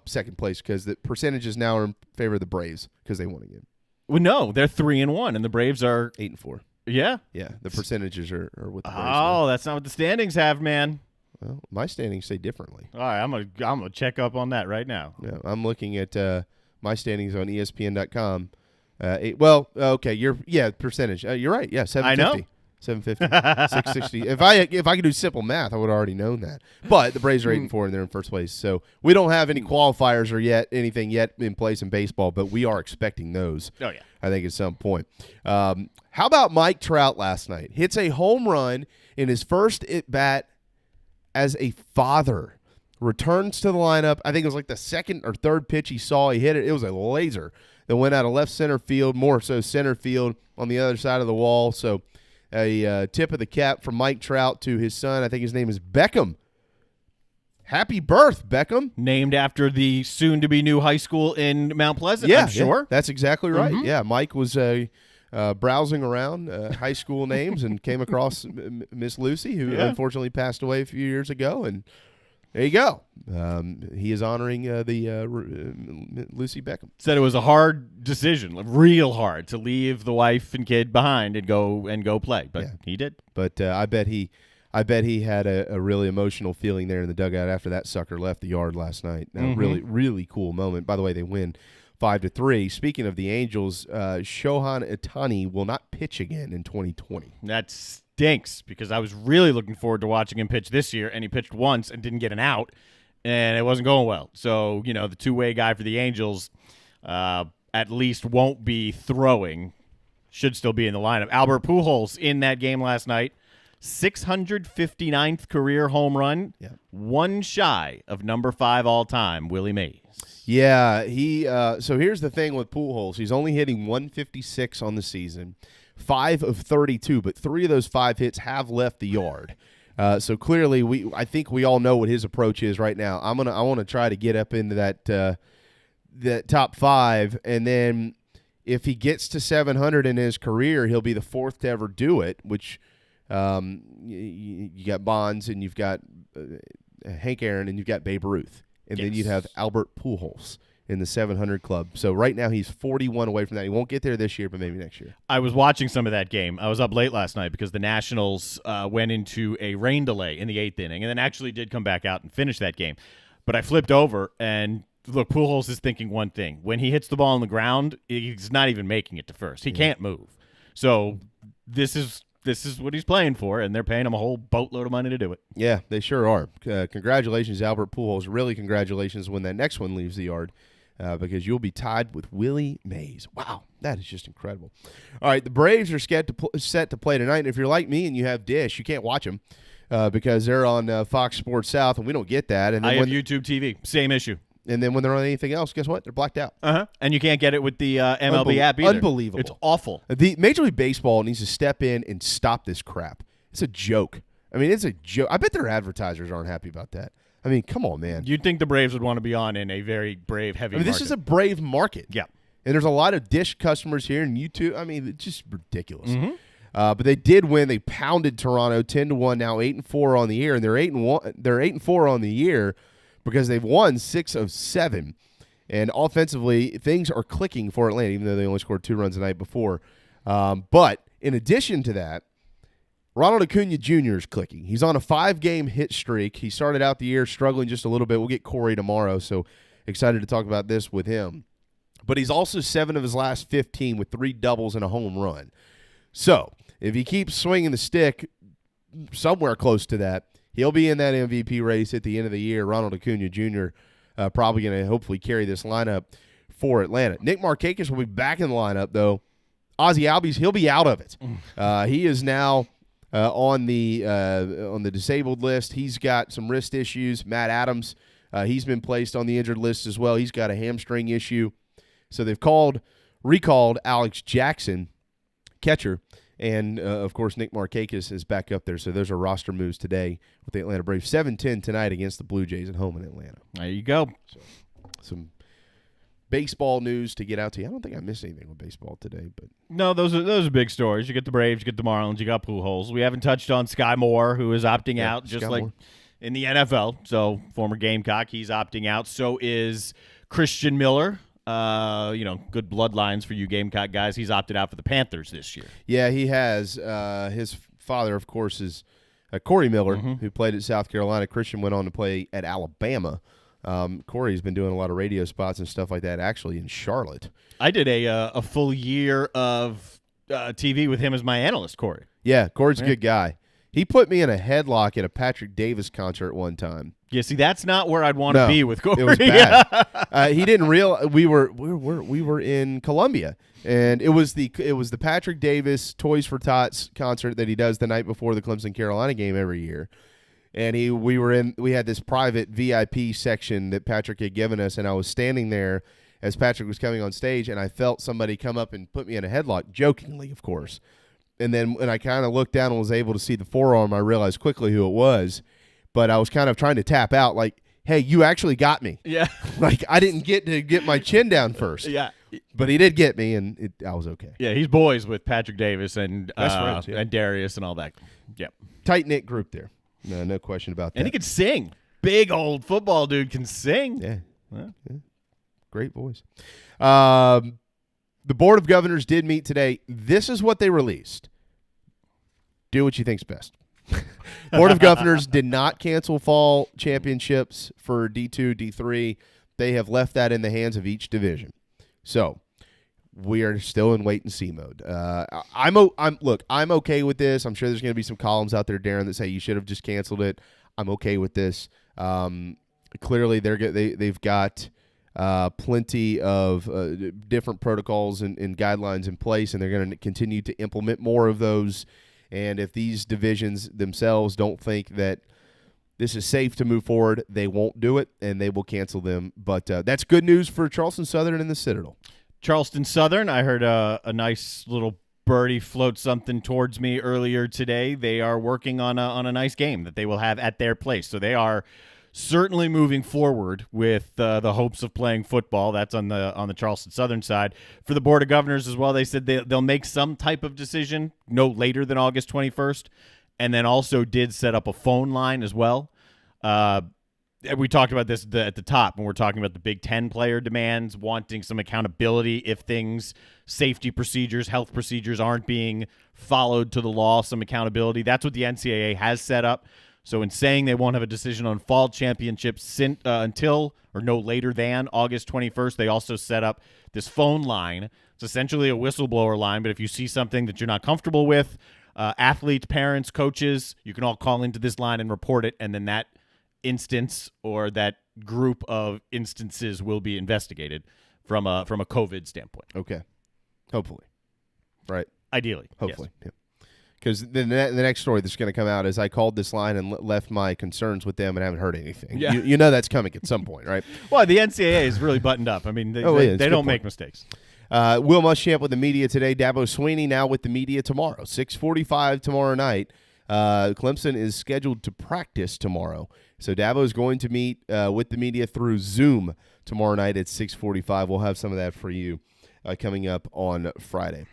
Second place because the percentages now are in favor of the Braves because they won again. Well, no, they're 3-1, and the Braves are 8-4. Yeah? Yeah, the percentages are with the Braves. Oh, that's not what the standings have, man. Well, my standings say differently. All right, I'm gonna check up on that right now. Yeah, I'm looking at my standings on ESPN.com. Okay, percentage. You're right. Yeah, 750. I know. 750, 660. If I could do simple math, I would have already known that. But the Braves are 8-4 and they're in first place. So we don't have any qualifiers or anything yet in place in baseball, but we are expecting those. Oh yeah, I think at some point. How about Mike Trout last night? Hits a home run in his first at bat as a father. Returns to the lineup. I think it was like the second or third pitch he saw. He hit it. It was a laser that went out of left center field, more so center field on the other side of the wall. So a tip of the cap from Mike Trout to his son. I think his name is Beckham. Happy birth, Beckham. Named after the soon-to-be new high school in Mount Pleasant, Yeah, I'm sure. Yeah, that's exactly right. Mm-hmm. Yeah, Mike was browsing around high school names and came across Miss Lucy, who unfortunately passed away a few years ago, and there you go. He is honoring Lucy Beckham. Said it was a hard decision, real hard, to leave the wife and kid behind and go play, but he did. But I bet he had a really emotional feeling there in the dugout after that sucker left the yard last night. Really, really cool moment. By the way, they win 5-3. Speaking of the Angels, Shohei Ohtani will not pitch again in 2020. That stinks because I was really looking forward to watching him pitch this year, and he pitched once and didn't get an out, and it wasn't going well. So, the two-way guy for the Angels at least won't be throwing, should still be in the lineup. Albert Pujols in that game last night. 659th career home run, one shy of number 5 all-time, Willie Mays. Yeah, so here's the thing with Pujols. He's only hitting 156 on the season, 5 of 32, but 3 of those 5 hits have left the yard. So clearly, I think we all know what his approach is right now. I want to try to get up into that top 5, and then if he gets to 700 in his career, he'll be the 4th to ever do it, which you got Bonds, and you've got Hank Aaron, and you've got Babe Ruth. And then you'd have Albert Pujols in the 700 club. So right now he's 41 away from that. He won't get there this year, but maybe next year. I was watching some of that game. I was up late last night because the Nationals went into a rain delay in the 8th inning and then actually did come back out and finish that game. But I flipped over, and look, Pujols is thinking one thing. When he hits the ball on the ground, he's not even making it to first. He can't move. So this is what he's playing for, and they're paying him a whole boatload of money to do it. Yeah, they sure are. Congratulations, Albert Pujols. Really congratulations when that next one leaves the yard, because you'll be tied with Willie Mays. Wow, that is just incredible. All right, the Braves are set to play tonight, and if you're like me and you have Dish, you can't watch them because they're on Fox Sports South, and we don't get that. And then I have YouTube TV. Same issue. And then when they're on anything else, guess what? They're blacked out. And you can't get it with the MLB app either. Unbelievable. It's awful. The Major League Baseball needs to step in and stop this crap. It's a joke. I mean, it's a joke. I bet their advertisers aren't happy about that. I mean, come on, man. You'd think the Braves would want to be on in a very Brave-heavy market. This is a Brave market. Yeah. And there's a lot of Dish customers here and YouTube. I mean, it's just ridiculous. But they did win. They pounded Toronto 10-1. Now 8-4 on the year, and they're 8-1. They're 8-4 on the year because they've won 6 of 7. And offensively, things are clicking for Atlanta, even though they only scored 2 runs the night before. But in addition to that, Ronald Acuna Jr. is clicking. He's on a 5-game hit streak. He started out the year struggling just a little bit. We'll get Corey tomorrow, so excited to talk about this with him. But he's also 7 of his last 15 with 3 doubles and a home run. So if he keeps swinging the stick somewhere close to that, he'll be in that MVP race at the end of the year. Ronald Acuna Jr. Probably going to hopefully carry this lineup for Atlanta. Nick Markakis will be back in the lineup, though. Ozzie Albies, he'll be out of it. He is now on the disabled list. He's got some wrist issues. Matt Adams, he's been placed on the injured list as well. He's got a hamstring issue. So they've recalled Alex Jackson, catcher, and, of course, Nick Markakis is back up there. So those are roster moves today with the Atlanta Braves. 7-10 tonight against the Blue Jays at home in Atlanta. There you go. So, some baseball news to get out to you. I don't think I missed anything with baseball today. But no, those are big stories. You get the Braves, you get the Marlins, you got Pujols. We haven't touched on Sky Moore, who is opting out just Sky like Moore. In the NFL. So former Gamecock, he's opting out. So is Christian Miller. Good bloodlines for you Gamecock guys. He's opted out for the Panthers this year. Yeah, he has. His father, of course, is Corey Miller, who played at South Carolina. Christian went on to play at Alabama. Corey's been doing a lot of radio spots and stuff like that, actually, in Charlotte. I did a full year of TV with him as my analyst, Corey. Yeah, Corey's a good guy. He put me in a headlock at a Patrick Davis concert one time. Yeah, see, that's not where I'd want to be with Corey. It was bad. He didn't realize we were in Columbia, and it was the Patrick Davis Toys for Tots concert that he does the night before the Clemson Carolina game every year. And we had this private VIP section that Patrick had given us, and I was standing there as Patrick was coming on stage, and I felt somebody come up and put me in a headlock, jokingly, of course. And then when I kind of looked down and was able to see the forearm, I realized quickly who it was. But I was kind of trying to tap out like, hey, you actually got me. Yeah. Like, I didn't get to get my chin down first. Yeah. But he did get me, and I was okay. Yeah, he's boys with Patrick Davis and friends, and Darius and all that. Yep. Tight-knit group there. No question about that. And he could sing. Big old football dude can sing. Yeah. Great voice. The Board of Governors did meet today. This is what they released. Do what you think's best. Board of Governors did not cancel fall championships for D2, D3. They have left that in the hands of each division. So we are still in wait and see mode. I'm okay with this. I'm sure there's going to be some columns out there, Darren, that say you should have just canceled it. I'm okay with this. Clearly, they've got plenty of different protocols and guidelines in place, and they're going to continue to implement more of those. And if these divisions themselves don't think that this is safe to move forward, they won't do it, and they will cancel them. But that's good news for Charleston Southern and the Citadel. Charleston Southern, I heard a nice little birdie float something towards me earlier today. They are working on a nice game that they will have at their place. So they are certainly moving forward with the hopes of playing football. That's on the Charleston Southern side. For the Board of Governors as well, they said they'll make some type of decision no later than August 21st, and then also did set up a phone line as well. We talked about this at the top when we're talking about the Big Ten player demands, wanting some accountability if safety procedures, health procedures aren't being followed to the law, some accountability. That's what the NCAA has set up. So in saying they won't have a decision on fall championships until or no later than August 21st, they also set up this phone line. It's essentially a whistleblower line, but if you see something that you're not comfortable with, athletes, parents, coaches, you can all call into this line and report it, and then that instance or that group of instances will be investigated from a COVID standpoint. Okay. Hopefully. Right. Ideally. Hopefully. Yes. Yeah. Because the next story that's going to come out is I called this line and left my concerns with them and haven't heard anything. Yeah. You know that's coming at some point, right? Well, the NCAA is really buttoned up. I mean, they don't make mistakes. Will Muschamp with the media today. Dabo Sweeney now with the media tomorrow. 6:45 tomorrow night. Clemson is scheduled to practice tomorrow. So Dabo is going to meet with the media through Zoom tomorrow night at 6:45. We'll have some of that for you coming up on Friday.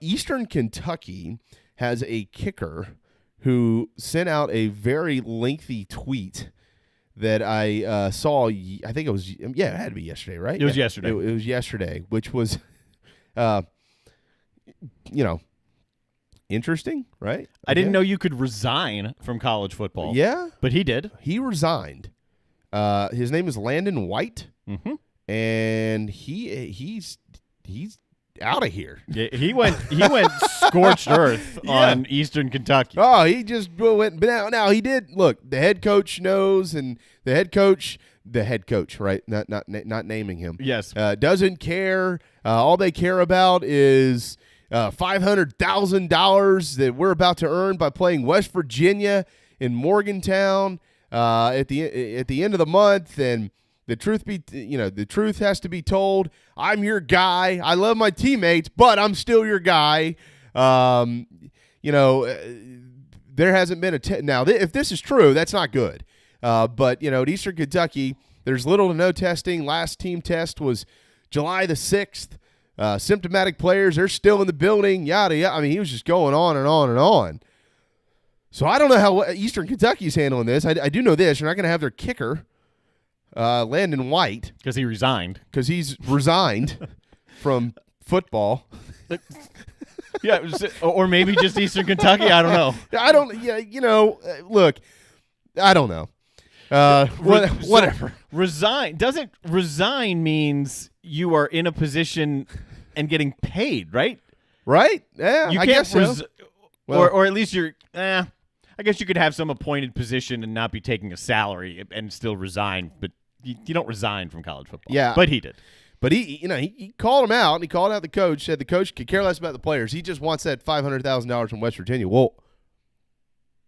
Eastern Kentucky has a kicker who sent out a very lengthy tweet that I saw. I think it was, it had to be yesterday, right? It was yesterday. It was yesterday, which was, interesting, right? I didn't know you could resign from college football. Yeah. But he did. He resigned. His name is Landon White, and he's out of here. Yeah, he went scorched earth on Eastern Kentucky. Oh, he just went. But now he did. Look, the head coach knows, and the head coach, right? Not naming him. Yes, doesn't care. All they care about is $500,000 that we're about to earn by playing West Virginia in Morgantown at the end of the month, and. The truth has to be told. I'm your guy. I love my teammates, but I'm still your guy. There hasn't been now. If this is true, that's not good. But at Eastern Kentucky, there's little to no testing. Last team test was July the 6th. Symptomatic players, they're still in the building. Yada yada. I mean, he was just going on and on and on. So I don't know how Eastern Kentucky's handling this. I do know this: you're not going to have their kicker. Landon White. Because he resigned. Because he's resigned from football. Yeah, or maybe just Eastern Kentucky. I don't know. Look, I don't know. Whatever. Resign. Doesn't resign means you are in a position and getting paid, right? Right? Yeah, I guess so. Well, or at least you're. I guess you could have some appointed position and not be taking a salary and still resign, but you don't resign from college football. Yeah, but he did. But he called him out, and he called out the coach. Said the coach could care less about the players. He just wants that $500,000 from West Virginia. Well,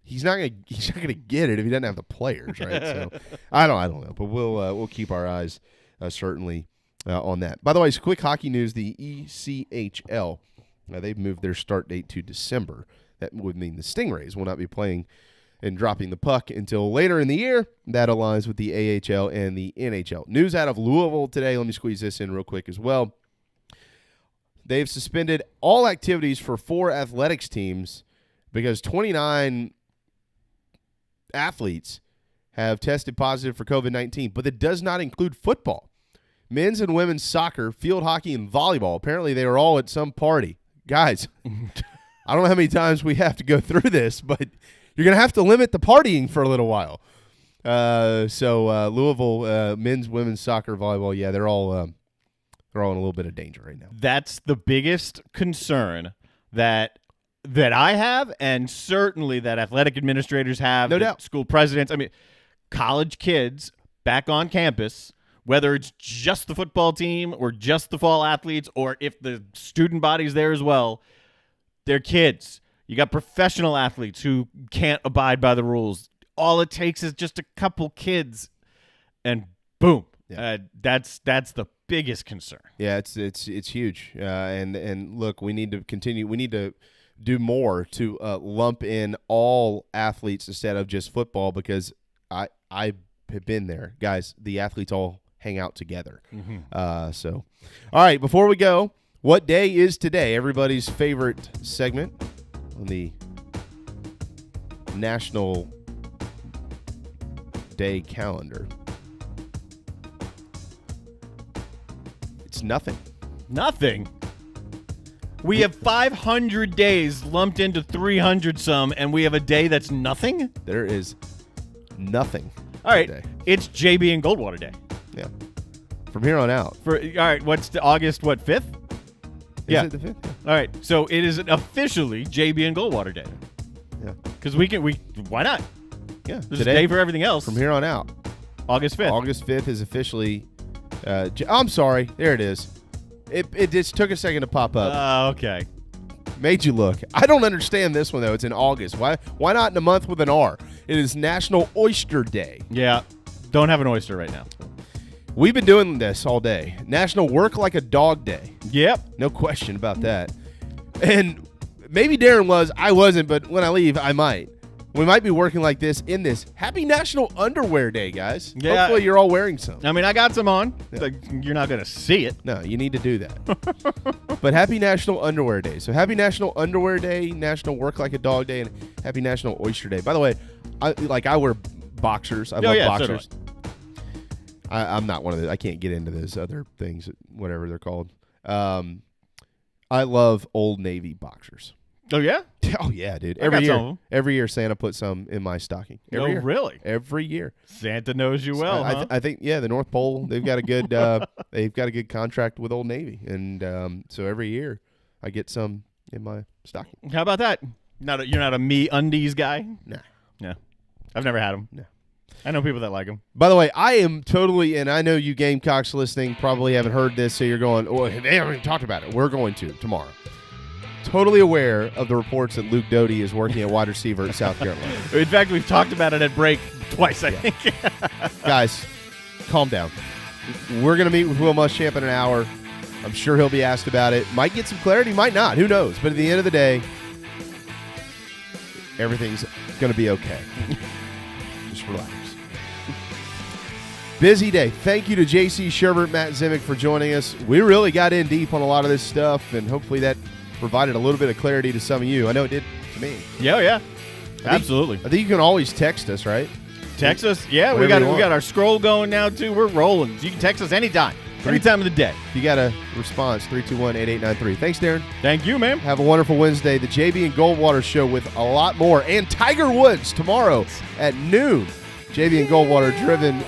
he's not gonna get it if he doesn't have the players, right? So I don't know, but we'll keep our eyes certainly on that. By the way, some quick hockey news: the ECHL they've moved their start date to December. That would mean the Stingrays will not be playing and dropping the puck until later in the year. That aligns with the AHL and the NHL. News out of Louisville today. Let me squeeze this in real quick as well. They've suspended all activities for 4 athletics teams because 29 athletes have tested positive for COVID-19, but it does not include football. Men's and women's soccer, field hockey, and volleyball. Apparently they were all at some party. Guys, I don't know how many times we have to go through this, but you're going to have to limit the partying for a little while. So Louisville, men's, women's soccer, volleyball, yeah, they're all in a little bit of danger right now. That's the biggest concern that I have, and certainly that athletic administrators have, no doubt. School presidents. I mean, college kids back on campus, whether it's just the football team or just the fall athletes, or if the student body's there as well, they're kids. You got professional athletes who can't abide by the rules. All it takes is just a couple kids, and boom. Yeah. That's the biggest concern. Yeah, it's huge. And look, we need to continue. We need to do more to lump in all athletes instead of just football, because I have been there, guys. The athletes all hang out together. Mm-hmm. So, all right. Before we go, what day is today? Everybody's favorite segment on the National Day calendar. It's nothing. Nothing? We have 500 days lumped into 300 some, and we have a day that's nothing? There is nothing. All right. Today. It's JB and Goldwater Day. Yeah. From here on out. All right. What's the August, 5th? Is it the 5th? Yeah. All right. So it is officially JB and Goldwater Day. Yeah. Because why not? Yeah. There's a day for everything else. From here on out. August 5th. August 5th is officially, I'm sorry. There it is. It just took a second to pop up. Okay. Made you look. I don't understand this one, though. It's in August. Why not in a month with an R? It is National Oyster Day. Yeah. Don't have an oyster right now. We've been doing this all day. National Work Like a Dog Day. Yep. No question about that. And maybe Darren was. I wasn't, but when I leave, I might. We might be working like this in this. Happy National Underwear Day, guys. Yeah. Hopefully you're all wearing some. I mean, I got some on. Yeah. Like, you're not going to see it. No, you need to do that. But happy National Underwear Day. So happy National Underwear Day, National Work Like a Dog Day, and happy National Oyster Day. By the way, I wear boxers. I love boxers. So I'm not one of those. I can't get into those other things, whatever they're called. I love Old Navy boxers. Oh, yeah? Oh, yeah, dude. Every year Santa puts some in my stocking. Every year. Really? Every year. Santa knows you well, huh? I think, yeah, the North Pole, they've got a good contract with Old Navy. And so every year I get some in my stocking. How about that? You're not a Me Undies guy? Nah. No. I've never had them. No. I know people that like them. By the way, I am totally, and I know you Gamecocks listening probably haven't heard this, so you're going, oh, they haven't even talked about it. We're going to tomorrow. Totally aware of the reports that Luke Doty is working at wide receiver at South Carolina. In fact, we've talked about it at break twice, I think. Guys, calm down. We're going to meet with Will Muschamp in an hour. I'm sure he'll be asked about it. Might get some clarity, might not. Who knows? But at the end of the day, everything's going to be okay. Just relax. Busy day. Thank you to J.C. Sherbert, Matt Zimick for joining us. We really got in deep on a lot of this stuff, and hopefully that provided a little bit of clarity to some of you. I know it did to me. Yeah. Absolutely. I think you can always text us, right? Text us. Yeah, we got our scroll going now, too. We're rolling. You can text us anytime. Any time of the day. If you got a response, 321-8893. Thanks, Darren. Thank you, man. Have a wonderful Wednesday. The JB and Goldwater Show with a lot more. And Tiger Woods tomorrow at noon. JB and Goldwater driven